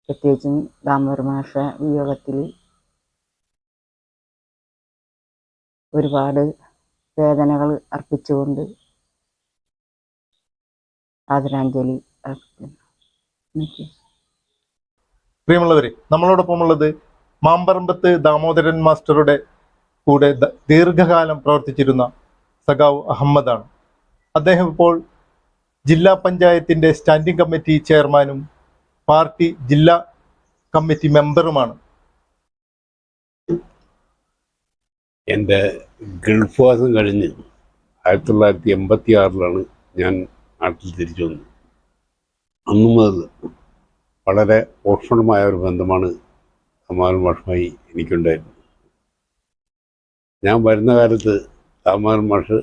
പ്രത്യേകിച്ചും ദാമോദരൻ മാഷ വിയോഗത്തിൽ ഒരുപാട് വേദനകൾ അർപ്പിച്ചുകൊണ്ട് ആദരാഞ്ജലി അർപ്പിക്കുന്നു. പ്രിയമുള്ളവരെ, നമ്മളോടൊപ്പമുള്ളത് മാമ്പറമ്പത്ത് ദാമോദരൻ മാസ്റ്ററുടെ കൂടെ ദീർഘകാലം പ്രവർത്തിച്ചിരുന്ന സഖാവ് അഹമ്മദാണ്. അദ്ദേഹം ഇപ്പോൾ ജില്ലാ പഞ്ചായത്തിൻ്റെ സ്റ്റാൻഡിംഗ് കമ്മിറ്റി ചെയർമാനും പാർട്ടി ജില്ലാ കമ്മിറ്റി മെമ്പറുമാണ്. എൻ്റെ ഗൾഫ് വാസം കഴിഞ്ഞ് 1986-ലാണ് ഞാൻ നാട്ടിൽ തിരിച്ചു വന്നത്. അന്നു മുതൽ വളരെ ഊഷ്മളമായ ഒരു ബന്ധമാണ് ദാമോദരൻ മാഷുമായി എനിക്കുണ്ടായിരുന്നത്. ഞാൻ വരുന്ന കാലത്ത് ദാമോദരൻ മാഷ്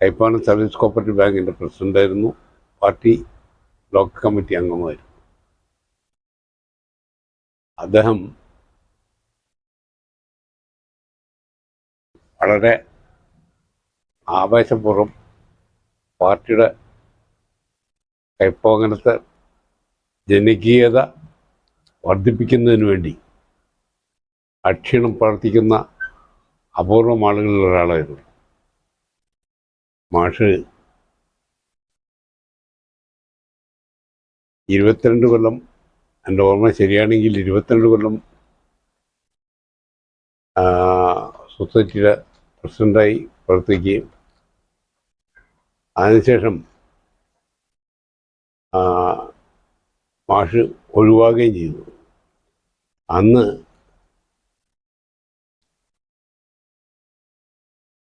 കൈപ്പാനം സർവീസ് കോപ്പറേറ്റീവ് ബാങ്കിൻ്റെ പ്രസിഡൻ്റായിരുന്നു. പാർട്ടി ലോക്കൽ കമ്മിറ്റി അംഗമായിരുന്നു. അദ്ദേഹം വളരെ ആവേശപൂർവ്വം പാർട്ടിയുടെ കൈപ്പോങ്ങനത്തെ ജനകീയത വർദ്ധിപ്പിക്കുന്നതിന് വേണ്ടി അക്ഷീണം പ്രവർത്തിക്കുന്ന അപൂർവം ആളുകളിൽ ഒരാളായിരുന്നു. മാഷ് 22 കൊല്ലം, എൻ്റെ ഓർമ്മ ശരിയാണെങ്കിൽ 22 കൊല്ലം സൊസൈറ്റിയുടെ പ്രസിഡൻ്റായി പ്രവർത്തിക്കുകയും അതിനുശേഷം മാഷ് ഒഴിവാകുകയും ചെയ്തു. അന്ന്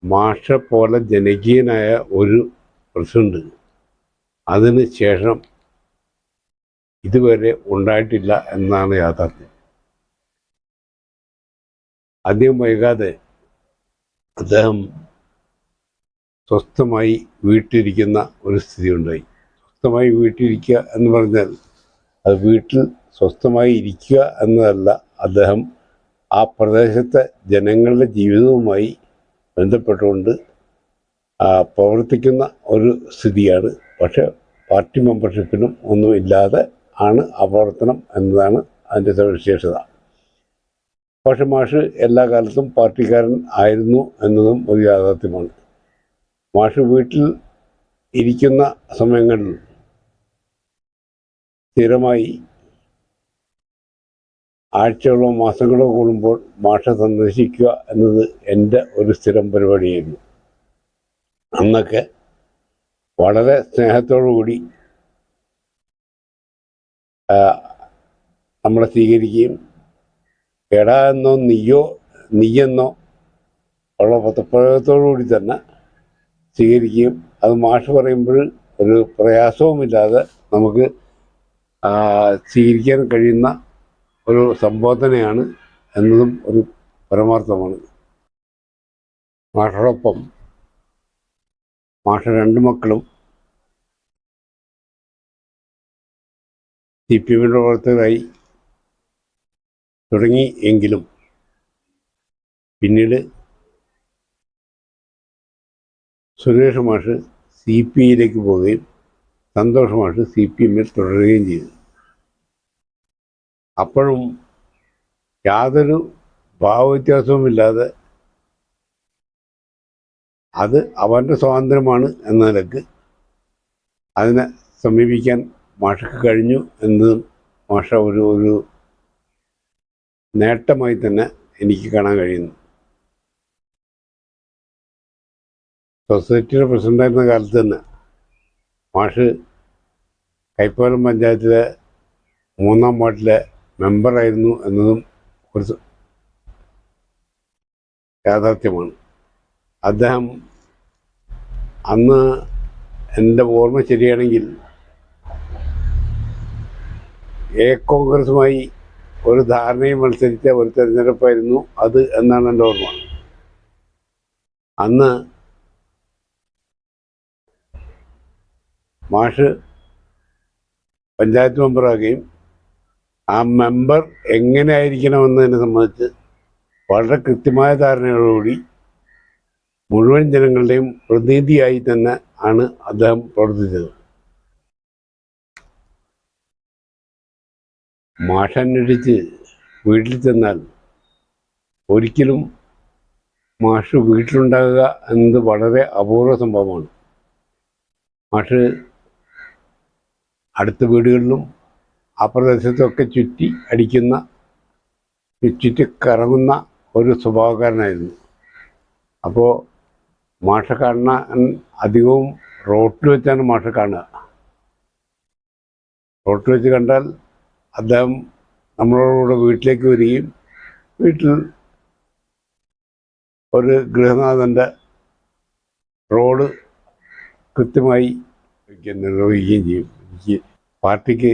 മാഷ പോലെ ജനകീയനായ ഒരു പ്രസിഡന്റ് അതിന് ശേഷം ഇതുവരെ ഉണ്ടായിട്ടില്ല എന്നാണ് യാഥാർത്ഥ്യം. അധികം വൈകാതെ അദ്ദേഹം സ്വസ്ഥമായി വീട്ടിലിരിക്കുന്ന ഒരു സ്ഥിതി ഉണ്ടായി. സ്വസ്ഥമായി വീട്ടിലിരിക്കുക എന്ന് പറഞ്ഞാൽ അത് വീട്ടിൽ സ്വസ്ഥമായി ഇരിക്കുക എന്നതല്ല, അദ്ദേഹം ആ പ്രദേശത്തെ ജനങ്ങളുടെ ജീവിതവുമായി ബന്ധപ്പെട്ടുകൊണ്ട് പ്രവർത്തിക്കുന്ന ഒരു സ്ഥിതിയാണ്. പക്ഷെ പാർട്ടി മെമ്പർഷിപ്പിനും ഒന്നുമില്ലാതെ ആണ് ആ പ്രവർത്തനം എന്നതാണ് അതിൻ്റെ സവിശേഷത. പക്ഷെ മാഷ് എല്ലാ കാലത്തും പാർട്ടിക്കാരൻ ആയിരുന്നു എന്നതും ഒരു യാഥാർത്ഥ്യമാണ്. മാഷ് വീട്ടിൽ ഇരിക്കുന്ന സമയങ്ങളിൽ സ്ഥിരമായി ആഴ്ചകളോ മാസങ്ങളോ കൂടുമ്പോൾ മാഷെ സന്ദർശിക്കുക എന്നത് എൻ്റെ ഒരു സ്ഥിരം പരിപാടിയായിരുന്നു. അന്നൊക്കെ വളരെ സ്നേഹത്തോടുകൂടി നമ്മളെ സ്വീകരിക്കുകയും എടാ എന്നോ നീയെന്നോ ഉള്ള പദപ്രയോഗത്തോടുകൂടി തന്നെ സ്വീകരിക്കുകയും അത് മാഷ് പറയുമ്പോൾ ഒരു പ്രയാസവുമില്ലാതെ നമുക്ക് സ്വീകരിക്കാൻ കഴിയുന്ന ഒരു സംബോധനയാണ് എന്നതും ഒരു പരമാർത്ഥമാണ്. മാഷോടൊപ്പം മാഷ 2 മക്കളും CPM പ്രവർത്തകരായി തുടങ്ങി എങ്കിലും പിന്നീട് സുരേഷ് മാഷ് CPIയിലേക്ക് പോവുകയും സന്തോഷ് മാഷ് CPMൽ തുടരുകയും ചെയ്തു. അപ്പോഴും യാതൊരു ഭാവവ്യത്യാസവുമില്ലാതെ അത് അവൻ്റെ സ്വാതന്ത്ര്യമാണ് എന്ന നിലക്ക് അതിനെ സമീപിക്കാൻ മാഷക്ക് കഴിഞ്ഞു എന്നതും മാഷ ഒരു നേട്ടമായി തന്നെ എനിക്ക് കാണാൻ കഴിയുന്നു. സൊസൈറ്റിയുടെ പ്രസിഡൻ്റായിരുന്ന കാലത്ത് തന്നെ മാഷ് കൈപ്പാലം പഞ്ചായത്തിലെ 3-ാം വാർഡിലെ മെമ്പറായിരുന്നു എന്നതും ഒരു യാഥാർത്ഥ്യമാണ്. അദ്ദേഹം അന്ന് എൻ്റെ ഓർമ്മ ശരിയാണെങ്കിൽ കോൺഗ്രസുമായി ഒരു ധാരണയിൽ മത്സരിച്ച ഒരു തെരഞ്ഞെടുപ്പായിരുന്നു അത് എന്നാണ് എൻ്റെ ഓർമ്മ. അന്ന് മാഷ് പഞ്ചായത്ത് മെമ്പറാകുകയും ആ മെമ്പർ എങ്ങനെ ആയിരിക്കണമെന്നതിനെ സംബന്ധിച്ച് വളരെ കൃത്യമായ ധാരണയോടുകൂടി മുഴുവൻ ജനങ്ങളുടെയും പ്രതിനിധിയായി തന്നെ ആണ് അദ്ദേഹം പ്രവർത്തിച്ചത്. മാഷ് അന്വേഷിച്ച് വീട്ടിൽ ചെന്നാൽ ഒരിക്കലും മാഷ് വീട്ടിലുണ്ടാകുക എന്നത് വളരെ അപൂർവ സംഭവമാണ്. മാഷ് അടുത്ത വീടുകളിലും ആ പ്രദേശത്തൊക്കെ ചുറ്റി കറങ്ങുന്ന ഒരു സ്വഭാവക്കാരനായിരുന്നു. അപ്പോൾ മാഷ കാണാൻ അധികവും റോട്ടിൽ വെച്ചാണ് മാഷ കാണുക. റോട്ടിൽ വെച്ച് കണ്ടാൽ അദ്ദേഹം നമ്മളോടുകൂടെ വീട്ടിലേക്ക് വരികയും വീട്ടിൽ ഒരു ഗൃഹനാഥൻ്റെ റോഡ് കൃത്യമായി നിർവഹിക്കുകയും ചെയ്യും. എനിക്ക് പാർട്ടിക്ക്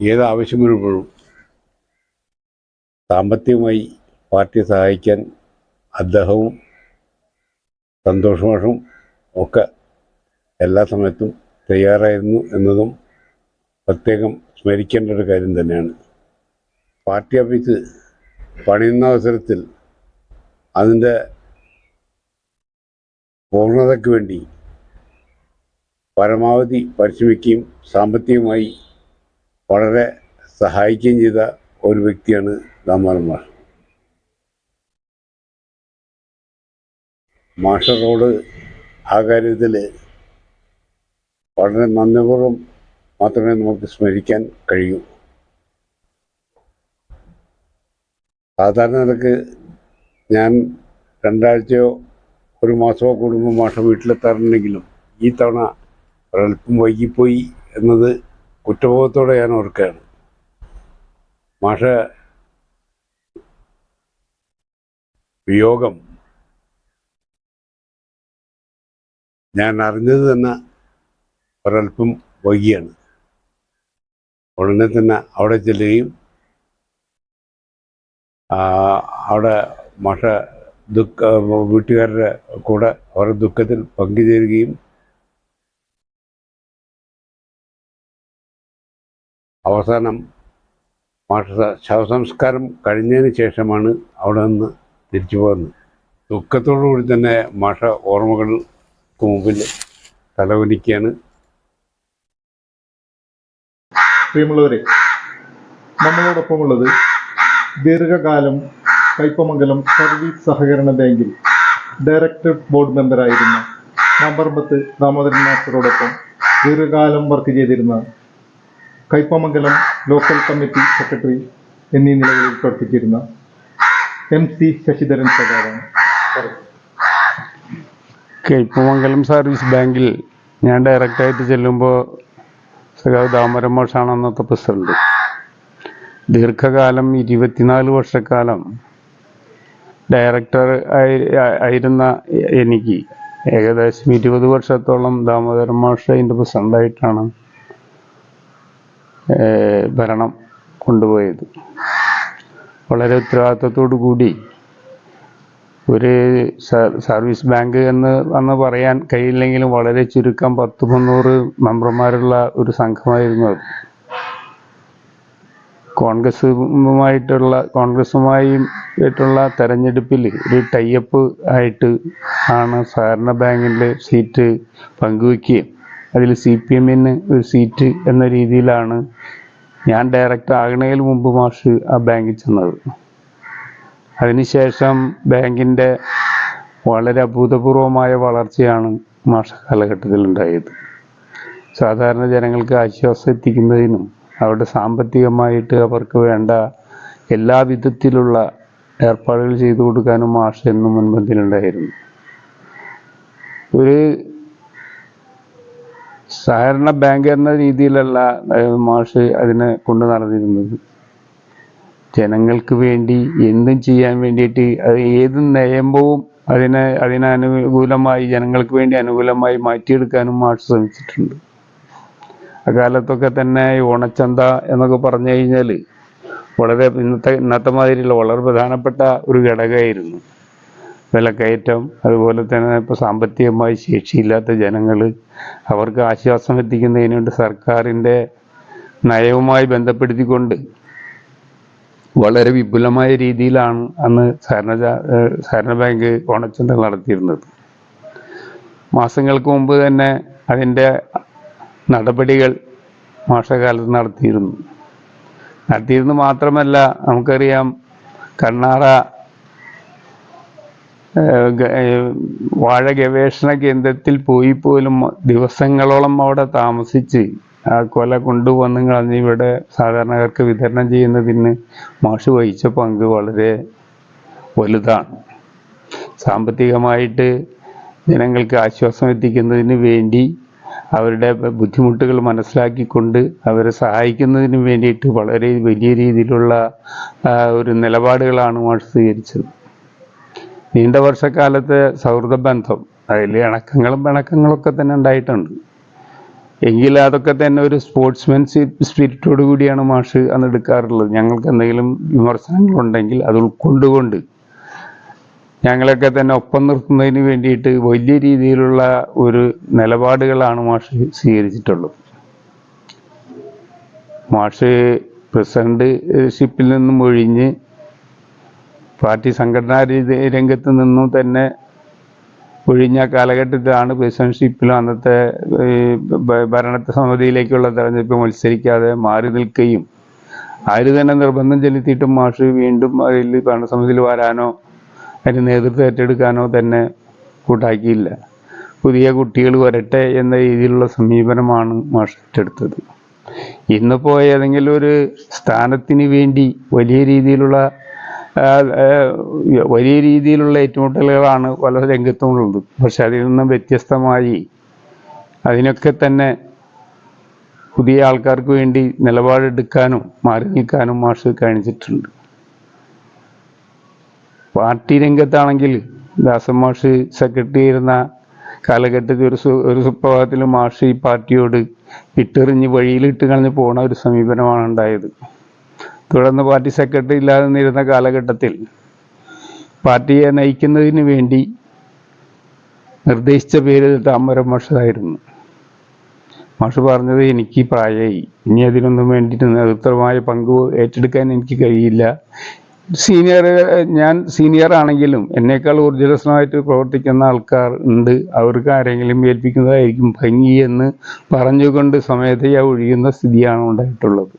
ഏതാവശ്യം വരുമ്പോഴും സാമ്പത്തികമായി പാർട്ടിയെ സഹായിക്കാൻ അദ്ദേഹവും സന്തോഷ് മാഷും ഒക്കെ എല്ലാ സമയത്തും തയ്യാറായിരുന്നു എന്നതും പ്രത്യേകം സ്മരിക്കേണ്ട ഒരു കാര്യം തന്നെയാണ്. പാർട്ടി ഓഫീസ് പണിയുന്ന അവസരത്തിൽ അതിൻ്റെ പൂർണ്ണതയ്ക്ക് വേണ്ടി പരമാവധി പരിശ്രമിക്കുകയും സാമ്പത്തികമായി വളരെ സഹായിക്കുകയും ചെയ്ത ഒരു വ്യക്തിയാണ് ദാമോദരൻ മാഷ്. മാഷറോട് ആ കാര്യത്തിൽ വളരെ നന്ദിപൂർവ്വം മാത്രമേ നമുക്ക് സ്മരിക്കാൻ കഴിയൂ. സാധാരണ നിലക്ക് ഞാൻ 2 ആഴ്ചയോ 1 മാസമോ കൂടുമ്പോൾ മാഷ വീട്ടിലെത്താറുണ്ടെങ്കിലും ഈ തവണ ഒരൽപ്പം വൈകിപ്പോയി എന്നത് കുറ്റബോധത്തോടെ ഞാൻ ഓർക്കുകയാണ്. മാഷ വിയോഗം ഞാൻ അറിഞ്ഞത് തന്നെ ഒരൽപ്പം വൈകിയാണ്. ഉടനെ തന്നെ അവിടെ ചെല്ലുകയും അവിടെ മാഷ വീട്ടുകാരുടെ കൂടെ അവരുടെ ദുഃഖത്തിൽ പങ്കുചേരുകയും അവസാനം മാഷ ശവസംസ്കാരം കഴിഞ്ഞതിന് ശേഷമാണ് അവിടെ നിന്ന് തിരിച്ചു പോകുന്നത്. ദുഃഖത്തോടുകൂടി തന്നെ മാഷ ഓർമ്മകൾക്ക് മുമ്പിൽ തലകുനിക്കുകയാണ്. പ്രിയമുള്ളവരെ, നമ്മളോടൊപ്പമുള്ളത് ദീർഘകാലം കയ്പമംഗലം സർവീസ് സഹകരണ ബാങ്കിൽ ഡയറക്ടർ ബോർഡ് മെമ്പറായിരുന്ന മാമ്പറമ്പത്ത് ദാമോദരൻ മാസ്റ്ററോടൊപ്പം ദീർഘകാലം വർക്ക് ചെയ്തിരുന്ന കയ്പമംഗലം ലോക്കൽ കമ്മിറ്റി സെക്രട്ടറി എന്നീ നിലകളിൽ പ്രവർത്തിച്ചിരുന്ന MC ശശിധരൻ സഖാവാണ്. കയ്പമംഗലം സർവീസ് ബാങ്കിൽ ഞാൻ ഡയറക്റ്റായിട്ട് ചെല്ലുമ്പോൾ സഖാവ് ദാമോദരൻ മാഷാണ് അന്നത്തെ പ്രസിഡന്റ്. ദീർഘകാലം 24 വർഷക്കാലം ഡയറക്ടർ ആയിരുന്ന എനിക്ക് ഏകദേശം 20 വർഷത്തോളം ദാമോദരൻ മാഷ് അതിൻ്റെ പ്രസിഡൻ്റായിട്ടാണ് ഭരണം കൊണ്ടുപോയത്. വളരെ ഉത്തരവാദിത്വത്തോടു കൂടി ഒരു സർവീസ് ബാങ്ക് എന്ന് അന്ന് പറയാൻ കഴിയില്ലെങ്കിലും വളരെ ചുരുക്കം 10-300 മെമ്പർമാരുള്ള ഒരു സംഘമായിരുന്നു അത്. കോൺഗ്രസുമായിട്ടുള്ള തെരഞ്ഞെടുപ്പിൽ ഒരു ടൈപ്പ് ആയിട്ട് ആണ് സഹകരണ ബാങ്കിൻ്റെ സീറ്റ് പങ്കുവയ്ക്കുകയും അതിൽ CPM-ന് ഒരു സീറ്റ് എന്ന രീതിയിലാണ് ഞാൻ ഡയറക്ടർ ആകുന്നതിന് മുമ്പ് മാഷ് ആ ബാങ്കിൽ ചെന്നത്. അതിനുശേഷം ബാങ്കിൻ്റെ വളരെ അഭൂതപൂർവമായ വളർച്ചയാണ് മാഷ കാലഘട്ടത്തിൽ ഉണ്ടായത്. സാധാരണ ജനങ്ങൾക്ക് ആശ്വാസം എത്തിക്കുന്നതിനും അവരുടെ സാമ്പത്തികമായിട്ട് അവർക്ക് വേണ്ട എല്ലാ വിധത്തിലുള്ള ഏർപ്പാടുകൾ ചെയ്തു കൊടുക്കാനും മാഷ് എന്നും മുൻപന്തിയിലുണ്ടായിരുന്നു. ഒരു സഹകരണ ബാങ്ക് എന്ന രീതിയിലല്ല മാഷ് അതിനെ കൊണ്ടു നടന്നിരുന്നത്. ജനങ്ങൾക്ക് വേണ്ടി എന്തും ചെയ്യാൻ വേണ്ടിയിട്ട് ഏത് നിയമവും അതിനനുകൂലമായി ജനങ്ങൾക്ക് വേണ്ടി അനുകൂലമായി മാറ്റിയെടുക്കാനും മാഷ് ശ്രമിച്ചിട്ടുണ്ട്. അക്കാലത്തൊക്കെ തന്നെ ഓണച്ചന്ത എന്നൊക്കെ പറഞ്ഞു കഴിഞ്ഞാൽ വളരെ ഇന്നത്തെ മാതിരിയുള്ള വളരെ പ്രധാനപ്പെട്ട ഒരു ഘടകമായിരുന്നു. വിലക്കയറ്റം, അതുപോലെ തന്നെ ഇപ്പോൾ സാമ്പത്തികമായി ശേഷിയില്ലാത്ത ജനങ്ങൾ അവർക്ക് ആശ്വാസം എത്തിക്കുന്നതിന് വേണ്ടി സർക്കാരിൻ്റെ നയവുമായി ബന്ധപ്പെടുത്തിക്കൊണ്ട് വളരെ വിപുലമായ രീതിയിലാണ് അന്ന് സഹകരണ ബാങ്ക് ഓണച്ചന്ത നടത്തിയിരുന്നത്. മാസങ്ങൾക്ക് മുമ്പ് തന്നെ അതിൻ്റെ നടപടികൾ മാഷകാലത്ത് നടത്തിയിരുന്നു മാത്രമല്ല, നമുക്കറിയാം കണ്ണാറ വാഴ ഗവേഷണ കേന്ദ്രത്തിൽ പോയി പോലും ദിവസങ്ങളോളം അവിടെ താമസിച്ച് ആ കൊല കൊണ്ടുവന്ന് കളഞ്ഞ് ഇവിടെ സാധാരണക്കാർക്ക് വിതരണം ചെയ്യുന്നതിന് മാഷ് വഹിച്ച പങ്ക് വളരെ വലുതാണ്. സാമ്പത്തികമായിട്ട് ജനങ്ങൾക്ക് ആശ്വാസം എത്തിക്കുന്നതിന് വേണ്ടി അവരുടെ ബുദ്ധിമുട്ടുകൾ മനസ്സിലാക്കിക്കൊണ്ട് അവരെ സഹായിക്കുന്നതിന് വേണ്ടിയിട്ട് വളരെ വലിയ രീതിയിലുള്ള ഒരു നിലപാടുകളാണ് മാഷ് സ്വീകരിച്ചത്. നീണ്ട വർഷക്കാലത്തെ സൗഹൃദ ബന്ധം, അതിൽ ഇണക്കങ്ങളൊക്കെ തന്നെ ഉണ്ടായിട്ടുണ്ട്. എങ്കിൽ അതൊക്കെ തന്നെ ഒരു സ്പോർട്സ്മാൻ സ്പിരിറ്റോട് കൂടിയാണ് മാഷ് അന്ന് എടുക്കാറുള്ളത്. ഞങ്ങൾക്ക് എന്തെങ്കിലും വിമർശനങ്ങളുണ്ടെങ്കിൽ അത് ഉൾക്കൊണ്ടുകൊണ്ട് ഞങ്ങളൊക്കെ തന്നെ ഒപ്പം നിർത്തുന്നതിന് വേണ്ടിയിട്ട് വലിയ രീതിയിലുള്ള ഒരു നിലപാടുകളാണ് മാഷ് സ്വീകരിച്ചിട്ടുള്ളത്. മാഷ് പ്രസിഡന്റ്ഷിപ്പിൽ നിന്നും ഒഴിഞ്ഞ് പാർട്ടി സംഘടനാ രംഗത്ത് നിന്നും തന്നെ ഒഴിഞ്ഞ കാലഘട്ടത്തിലാണ് പ്രസിഡന്റ്ഷിപ്പിലും അന്നത്തെ ഭരണ സമിതിയിലേക്കുള്ള തെരഞ്ഞെടുപ്പ് മത്സരിക്കാതെ മാറി നിൽക്കുകയും ആര് തന്നെ നിർബന്ധം ചെലുത്തിയിട്ടും മാഷ് വീണ്ടും അതിൽ ഭരണസമിതിയിൽ വരാനോ അതിന് നേതൃത്വം ഏറ്റെടുക്കാനോ തന്നെ കൂട്ടാക്കിയില്ല. പുതിയ കുട്ടികൾ വരട്ടെ എന്ന രീതിയിലുള്ള സമീപനമാണ് മാഷ് ഏറ്റെടുത്തത്. ഇന്നിപ്പോൾ ഏതെങ്കിലും ഒരു സ്ഥാനത്തിന് വേണ്ടി വലിയ രീതിയിലുള്ള ഏറ്റുമുട്ടലുകളാണ് പല രംഗത്തും ഉള്ളത്. പക്ഷെ അതിൽ നിന്നും വ്യത്യസ്തമായി അതിനൊക്കെ തന്നെ പുതിയ ആൾക്കാർക്ക് വേണ്ടി നിലപാടെടുക്കാനും മാറി നിൽക്കാനും മാഷ് കാണിച്ചിട്ടുണ്ട്. പാർട്ടി രംഗത്താണെങ്കിൽ ദാസൻ മാഷ് സെക്രട്ടറി ആയിരുന്ന കാലഘട്ടത്തിൽ ഒരു സുപ്രഭാതത്തിൽ മാഷ് ഈ പാർട്ടിയോട് ഇട്ടെറിഞ്ഞ് വഴിയിലിട്ട് കളഞ്ഞ് പോണ ഒരു സമീപനമാണ് ഉണ്ടായത്. തുടർന്ന് പാർട്ടി സെക്രട്ടറി ഇല്ലാതെ നിന്നിരുന്ന കാലഘട്ടത്തിൽ പാർട്ടിയെ നയിക്കുന്നതിന് വേണ്ടി നിർദ്ദേശിച്ച പേര് താമരം മാഷായിരുന്നു. മാഷ് പറഞ്ഞത്, എനിക്ക് പ്രായമായി, ഇനി അതിനൊന്നും വേണ്ടിയിട്ട് നേതൃത്വമായ പങ്ക് ഏറ്റെടുക്കാൻ എനിക്ക് കഴിയില്ല. ഞാൻ സീനിയർ ആണെങ്കിലും എന്നേക്കാൾ ഊർജ്ജസ്വലമായിട്ട് പ്രവർത്തിക്കുന്ന ആൾക്കാർ ഉണ്ട്, അവർക്ക് ആരെങ്കിലും ഏൽപ്പിക്കുന്നതായിരിക്കും ഭംഗി എന്ന് പറഞ്ഞുകൊണ്ട് സ്വമേധയാ ഒഴിയുന്ന സ്ഥിതിയാണ് ഉണ്ടായിട്ടുള്ളത്.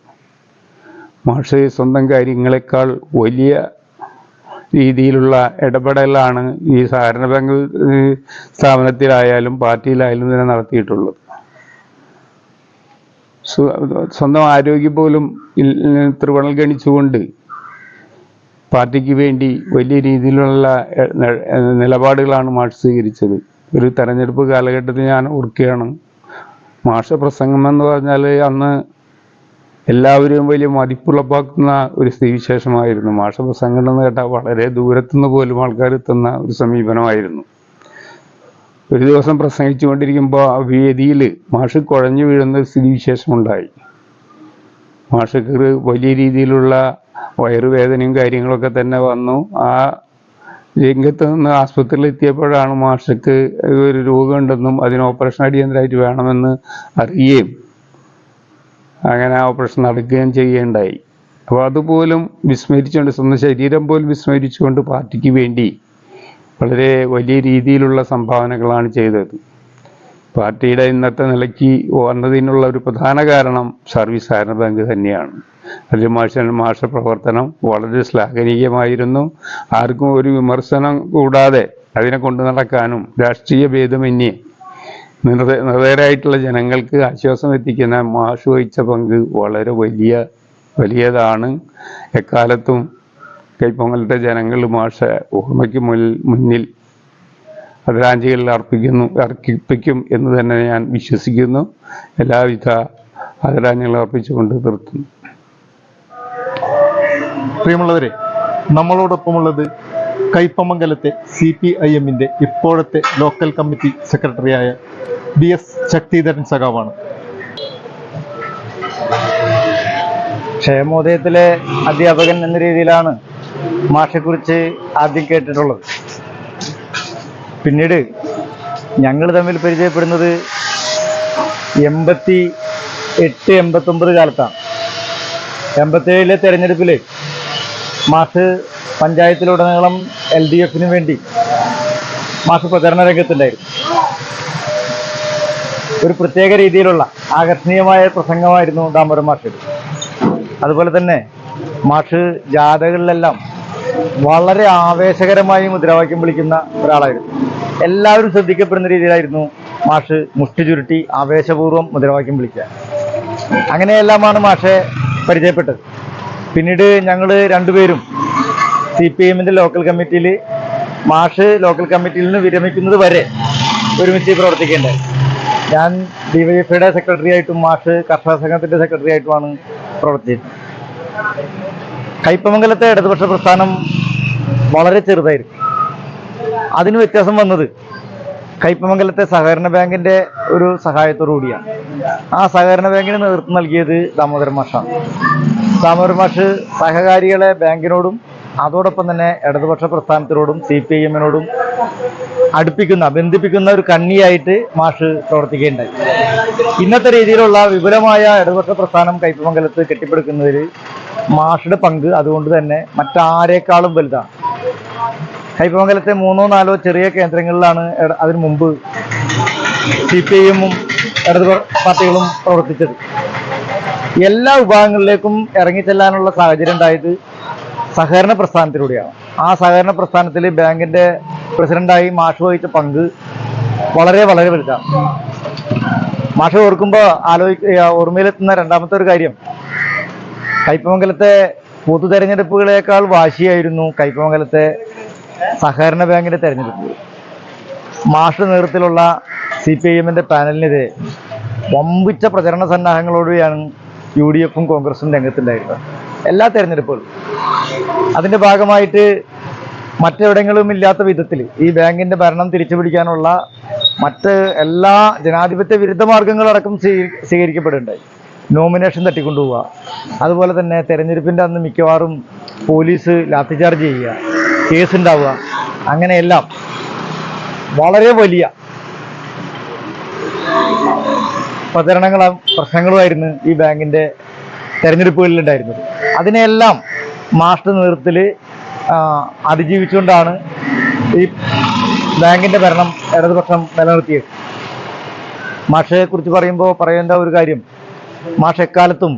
മാഷ് സ്വന്തം കാര്യങ്ങളെക്കാൾ വലിയ രീതിയിലുള്ള ഇടപെടലാണ് ഈ സഹകരണ ബാങ്ക് സ്ഥാപനത്തിലായാലും പാർട്ടിയിലായാലും തന്നെ നടത്തിയിട്ടുള്ളത്. സ്വന്തം ആരോഗ്യം പോലും ത്രിവണൽഗണിച്ചുകൊണ്ട് പാർട്ടിക്ക് വേണ്ടി വലിയ രീതിയിലുള്ള നിലപാടുകളാണ് മാഷ് സ്വീകരിച്ചത്. ഒരു തെരഞ്ഞെടുപ്പ് കാലഘട്ടത്തിൽ ഞാൻ ഓർക്കുകയാണ്, മാഷ പ്രസംഗം എന്ന് പറഞ്ഞാൽ അന്ന് എല്ലാവരും വലിയ മതിപ്പുളപ്പാക്കുന്ന ഒരു സ്ഥിതിവിശേഷമായിരുന്നു. മാഷ പ്രസംഗം എന്ന് കേട്ടാൽ വളരെ ദൂരത്തുനിന്ന് പോലും ആൾക്കാർ എത്തുന്ന ഒരു സമീപനമായിരുന്നു. ഒരു ദിവസം പ്രസംഗിച്ചുകൊണ്ടിരിക്കുമ്പോൾ ആ വേദിയിൽ മാഷ് കുഴഞ്ഞു വീഴുന്ന സ്ഥിതിവിശേഷമുണ്ടായി. മാഷക്ക് വലിയ രീതിയിലുള്ള വയറുവേദനയും കാര്യങ്ങളൊക്കെ തന്നെ വന്നു. ആ രംഗത്ത് നിന്ന് ആസ്പത്രിയിൽ എത്തിയപ്പോഴാണ് മാഷക്ക് ഒരു രോഗമുണ്ടെന്നും അതിന് ഓപ്പറേഷൻ അടിയന്തരമായിട്ട് വേണമെന്ന് അറിയുകയും അങ്ങനെ ഓപ്പറേഷൻ നടക്കുകയും ചെയ്യുകയുണ്ടായി. അപ്പോൾ അതുപോലും വിസ്മരിച്ചുകൊണ്ട്, സ്വന്തം ശരീരം പോലും വിസ്മരിച്ചുകൊണ്ട് പാർട്ടിക്ക് വേണ്ടി വളരെ വലിയ രീതിയിലുള്ള സംഭാവനകളാണ് ചെയ്തത്. പാർട്ടിയുടെ ഇന്നത്തെ നിലയ്ക്ക് വന്നതിനുള്ള ഒരു പ്രധാന കാരണം സർവീസ് സഹകരണ ബാങ്ക് തന്നെയാണ്. അതിൽ മാഷ പ്രവർത്തനം വളരെ ശ്ലാഘനീയമായിരുന്നു. ആർക്കും ഒരു വിമർശനം കൂടാതെ അതിനെ കൊണ്ടു നടക്കാനും രാഷ്ട്രീയ ഭേദമന്യേ നിർദ്ധരായിട്ടുള്ള ജനങ്ങൾക്ക് ആശ്വാസം എത്തിക്കുന്ന മാഷ് വഹിച്ച പങ്ക് വളരെ വലിയതാണ്. എക്കാലത്തും കൈപ്പൊങ്കലത്തെ ജനങ്ങൾ മാഷ ഓർമ്മയ്ക്ക് മുന്നിൽ ആദരാഞ്ജലികൾ അർപ്പിക്കും എന്ന് തന്നെ ഞാൻ വിശ്വസിക്കുന്നു. എല്ലാവിധ ആദരാഞ്ജലികൾ അർപ്പിച്ചുകൊണ്ട് നിർത്തുന്നു. പ്രിയമുള്ളവരെ, നമ്മളോടൊപ്പമുള്ളത് കയ്പമംഗലത്തെ CPIM-ന്റെ ഇപ്പോഴത്തെ ലോക്കൽ കമ്മിറ്റി സെക്രട്ടറിയായ BS ശക്തിധരൻ സഖാവാണ്. ക്ഷേമോദയത്തിലെ അധ്യാപകൻ എന്ന രീതിയിലാണ് മാഷെക്കുറിച്ച് ആദ്യം കേട്ടിട്ടുള്ളത്. പിന്നീട് ഞങ്ങൾ തമ്മിൽ പരിചയപ്പെടുന്നത് 88-89 കാലത്താണ്. 87-ലെ തെരഞ്ഞെടുപ്പിൽ മാഷ് പഞ്ചായത്തിലുടനീളം LDF-ന് വേണ്ടി മാഷ് പ്രചരണ രംഗത്തുണ്ടായിരുന്നു. ഒരു പ്രത്യേക രീതിയിലുള്ള ആകർഷണീയമായ പ്രസംഗമായിരുന്നു ദാമോദരൻ മാഷ്. അതുപോലെ തന്നെ മാഷ് ജാഥകളിലെല്ലാം വളരെ ആവേശകരമായി മുദ്രാവാക്യം വിളിക്കുന്ന ഒരാളായിരുന്നു. എല്ലാവരും ശ്രദ്ധിക്കപ്പെടുന്ന രീതിയിലായിരുന്നു മാഷ് മുഷ്ടി ചുരുട്ടി ആവേശപൂർവ്വം മുദ്രാവാക്യം വിളിക്കുക. അങ്ങനെയെല്ലാമാണ് മാഷെ പരിചയപ്പെട്ടത്. പിന്നീട് ഞങ്ങൾ രണ്ടുപേരും CPIM-ന്റെ ലോക്കൽ കമ്മിറ്റിയിൽ, മാഷ് ലോക്കൽ കമ്മിറ്റിയിൽ നിന്ന് വിരമിക്കുന്നത് വരെ ഒരുമിച്ച് പ്രവർത്തിക്കേണ്ടത്. ഞാൻ DYFIയുടെ സെക്രട്ടറി ആയിട്ടും മാഷ് കർഷക സംഘത്തിൻ്റെ സെക്രട്ടറി ആയിട്ടുമാണ് പ്രവർത്തിച്ചത്. കയ്പമംഗലത്തെ ഇടതുപക്ഷ പ്രസ്ഥാനം വളരെ ചെറുതായിരുന്നു. അതിന് വ്യത്യാസം വന്നത് കയ്പമംഗലത്തെ സഹകരണ ബാങ്കിൻ്റെ ഒരു സഹായത്തോടു കൂടിയാണ്. ആ സഹകരണ ബാങ്കിന് നേതൃത്വം നൽകിയത് ദാമോദരൻ മാഷാണ്. ദാമോദരൻ മാഷ് സഹകാരികളെ ബാങ്കിനോടും അതോടൊപ്പം തന്നെ ഇടതുപക്ഷ പ്രസ്ഥാനത്തിനോടും CPIM-നോടും ബന്ധിപ്പിക്കുന്ന ഒരു കണ്ണിയായിട്ട് മാഷ് പ്രവർത്തിക്കുകയുണ്ടായി. ഇന്നത്തെ രീതിയിലുള്ള വിപുലമായ ഇടതുപക്ഷ പ്രസ്ഥാനം കയ്പമംഗലത്ത് കെട്ടിപ്പടുക്കുന്നതിൽ മാഷുടെ പങ്ക് അതുകൊണ്ട് തന്നെ മറ്റാരേക്കാളും വലുതാണ്. കയ്പമംഗലത്തെ 3-4 ചെറിയ കേന്ദ്രങ്ങളിലാണ് അതിനു മുമ്പ് CPIM-ഉം ഇടതു പാർട്ടികളും പ്രവർത്തിച്ചത്. എല്ലാ വിഭാഗങ്ങളിലേക്കും ഇറങ്ങിച്ചെല്ലാനുള്ള സാഹചര്യം ഉണ്ടായത് സഹകരണ പ്രസ്ഥാനത്തിലൂടെയാണ്. ആ സഹകരണ പ്രസ്ഥാനത്തിൽ ബാങ്കിൻ്റെ പ്രസിഡന്റായി മാഷ് വഹിച്ച പങ്ക് വളരെ വളരെ വലുതാണ്. മാഷ് ഓർക്കുമ്പോൾ ഓർമ്മയിലെത്തുന്ന രണ്ടാമത്തെ ഒരു കാര്യം, കയ്പമംഗലത്തെ പൊതു തെരഞ്ഞെടുപ്പുകളേക്കാൾ വാശിയായിരുന്നു കയ്പമംഗലത്തെ സഹകരണ ബാങ്കിന്റെ തെരഞ്ഞെടുപ്പ്. മാഷ് നേതൃത്വത്തിലുള്ള CPIM-ന്റെ പാനലിനെതിരെ വമ്പിച്ച പ്രചരണ സന്നാഹങ്ങളോടെയാണ് UDF-ഉം കോൺഗ്രസും രംഗത്തുണ്ടായിരുന്നത് എല്ലാ തെരഞ്ഞെടുപ്പുകളും. അതിന്റെ ഭാഗമായിട്ട് മറ്റെവിടെങ്കിലും ഇല്ലാത്ത വിധത്തിൽ ഈ ബാങ്കിന്റെ ഭരണം തിരിച്ചുപിടിക്കാനുള്ള മറ്റ് എല്ലാ ജനാധിപത്യ വിരുദ്ധ മാർഗങ്ങളടക്കം സ്വീകരിക്കപ്പെടുന്നുണ്ടായി. നോമിനേഷൻ തട്ടിക്കൊണ്ടുപോവുക, അതുപോലെ തന്നെ തെരഞ്ഞെടുപ്പിന്റെ അന്ന് മിക്കവാറും പോലീസ് ലാത്തിചാർജ് ചെയ്യുക, കേസ് ഉണ്ടാവുക, അങ്ങനെയെല്ലാം വളരെ വലിയ പ്രശ്നങ്ങളുമായിരുന്നു ഈ ബാങ്കിന്റെ തെരഞ്ഞെടുപ്പുകളിൽ ഉണ്ടായിരുന്നത്. അതിനെല്ലാം മാസ്റ്റർ നേതൃത്വത്തിൽ അതിജീവിച്ചുകൊണ്ടാണ് ഈ ബാങ്കിന്റെ ഭരണം ഇടതുപക്ഷം നിലനിർത്തിയത്. മാഷയെ കുറിച്ച് പറയുമ്പോൾ പറയേണ്ട ഒരു കാര്യം, മാഷ് എക്കാലത്തും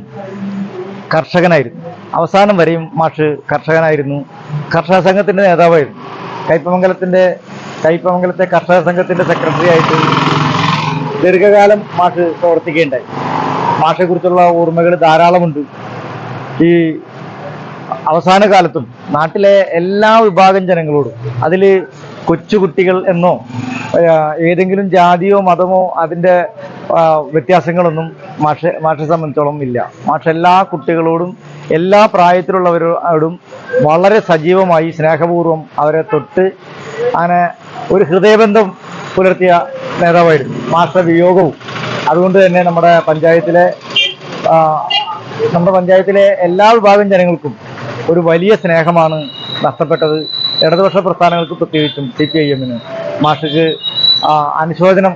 കർഷകനായിരുന്നു. അവസാനം വരെയും മാഷ് കർഷകനായിരുന്നു. കർഷക സംഘത്തിന്റെ നേതാവായിരുന്നു. കയ്പമംഗലത്തെ കർഷക സംഘത്തിന്റെ സെക്രട്ടറി ആയിട്ട് ദീർഘകാലം മാഷ് പ്രവർത്തിക്കുകയുണ്ടായി. മാഷെ കുറിച്ചുള്ള ഓർമ്മകൾ ധാരാളമുണ്ട്. ഈ അവസാന കാലത്തും നാട്ടിലെ എല്ലാ വിഭാഗം ജനങ്ങളോടും, അതിൽ കൊച്ചുകുട്ടികൾ എന്നോ ഏതെങ്കിലും ജാതിയോ മതമോ അതിൻ്റെ വ്യത്യാസങ്ങളൊന്നും മാഷെ സംബന്ധിച്ചോളം ഇല്ല. മാഷ് എല്ലാ കുട്ടികളോടും എല്ലാ പ്രായത്തിലുള്ളവരോടും വളരെ സജീവമായി സ്നേഹപൂർവ്വം അവരെ തൊട്ട് അങ്ങനെ ഒരു ഹൃദയബന്ധം പുലർത്തിയ നേതാവായിരുന്നു. മാഷ വിയോഗവും അതുകൊണ്ട് തന്നെ നമ്മുടെ പഞ്ചായത്തിലെ എല്ലാ വിഭാഗം ജനങ്ങൾക്കും ഒരു വലിയ സ്നേഹമാണ് നഷ്ടപ്പെട്ടത്. ഇടതുപക്ഷ പ്രസ്ഥാനങ്ങൾക്ക് പ്രത്യേകിച്ചും CPIM-ന് മാഷക്ക് അനുശോചനം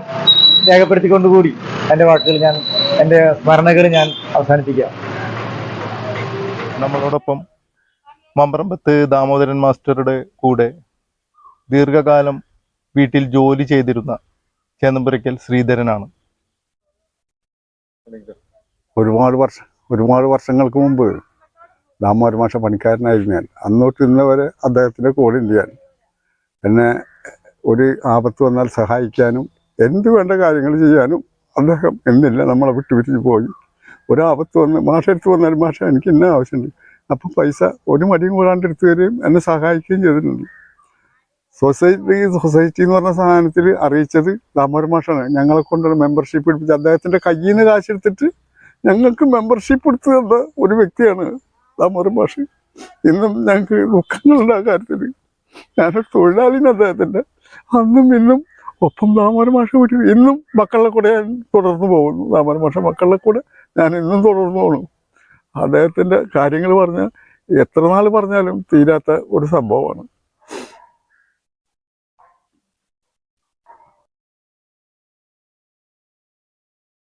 രേഖപ്പെടുത്തിക്കൊണ്ടുകൂടി എൻ്റെ സ്മരണകൾ ഞാൻ അവസാനിപ്പിക്കാം. നമ്മളോടൊപ്പം മമ്പറമ്പത്ത് ദാമോദരൻ മാസ്റ്ററുടെ കൂടെ ദീർഘകാലം വീട്ടിൽ ജോലി ചെയ്തിരുന്ന ചേന്നമ്പുരയ്ക്കൽ ശ്രീധരനാണ്. ഒരുപാട് വർഷങ്ങൾക്ക് മുമ്പ് ദാമോദരൻ മാഷ പണിക്കാരനായിരുന്നു ഞാൻ. അന്നോട്ട് ഇന്നവരെ അദ്ദേഹത്തിൻ്റെ കൂടെ ഉണ്ട് ഞാൻ. എന്നെ ഒരു ആപത്ത് വന്നാൽ സഹായിക്കാനും എന്ത് വേണ്ട കാര്യങ്ങൾ ചെയ്യാനും അദ്ദേഹം എന്നില്ല നമ്മളെ വിട്ടുപിരിഞ്ഞ് പോയി. ഒരാപത്ത് വന്ന് മാഷെടുത്ത് വന്നാൽ മാഷ എനിക്ക് ഇന്ന ആവശ്യമുണ്ട്, അപ്പം പൈസ ഒരു മടിയും കൂടാണ്ട് എടുത്തു തരികയും എന്നെ സഹായിക്കുകയും ചെയ്തിട്ടുണ്ട്. സൊസൈറ്റി എന്ന് പറഞ്ഞ സാധനത്തിൽ അറിയിച്ചത് ദാമോദരൻ മാഷാണ്. ഞങ്ങളെ കൊണ്ടൊരു മെമ്പർഷിപ്പ് എടുപ്പിച്ച് അദ്ദേഹത്തിൻ്റെ കയ്യിൽ നിന്ന് കാശെടുത്തിട്ട് ഞങ്ങൾക്ക് മെമ്പർഷിപ്പ് എടുത്തു തന്ന ഒരു വ്യക്തിയാണ് ദാമോദരൻ മാഷ്. ഇന്നും ഞങ്ങൾക്ക് ദുഃഖങ്ങളുണ്ട് ആ കാര്യത്തിൽ. ഞാനൊരു തൊഴിലാളിന് അദ്ദേഹത്തിൻ്റെ. അന്നും ഇന്നും ഒപ്പം ദാമോദരൻ മാഷ വീട്ടിൽ ഇന്നും മക്കളുടെ കൂടെ ഞാൻ തുടർന്ന് പോകുന്നു. ദാമോദരൻ മാഷ മക്കളുടെ കൂടെ ഞാൻ ഇന്നും തുടർന്ന് പോകുന്നു. അദ്ദേഹത്തിൻ്റെ കാര്യങ്ങൾ പറഞ്ഞാൽ എത്ര നാൾ പറഞ്ഞാലും തീരാത്ത ഒരു സംഭവമാണ്.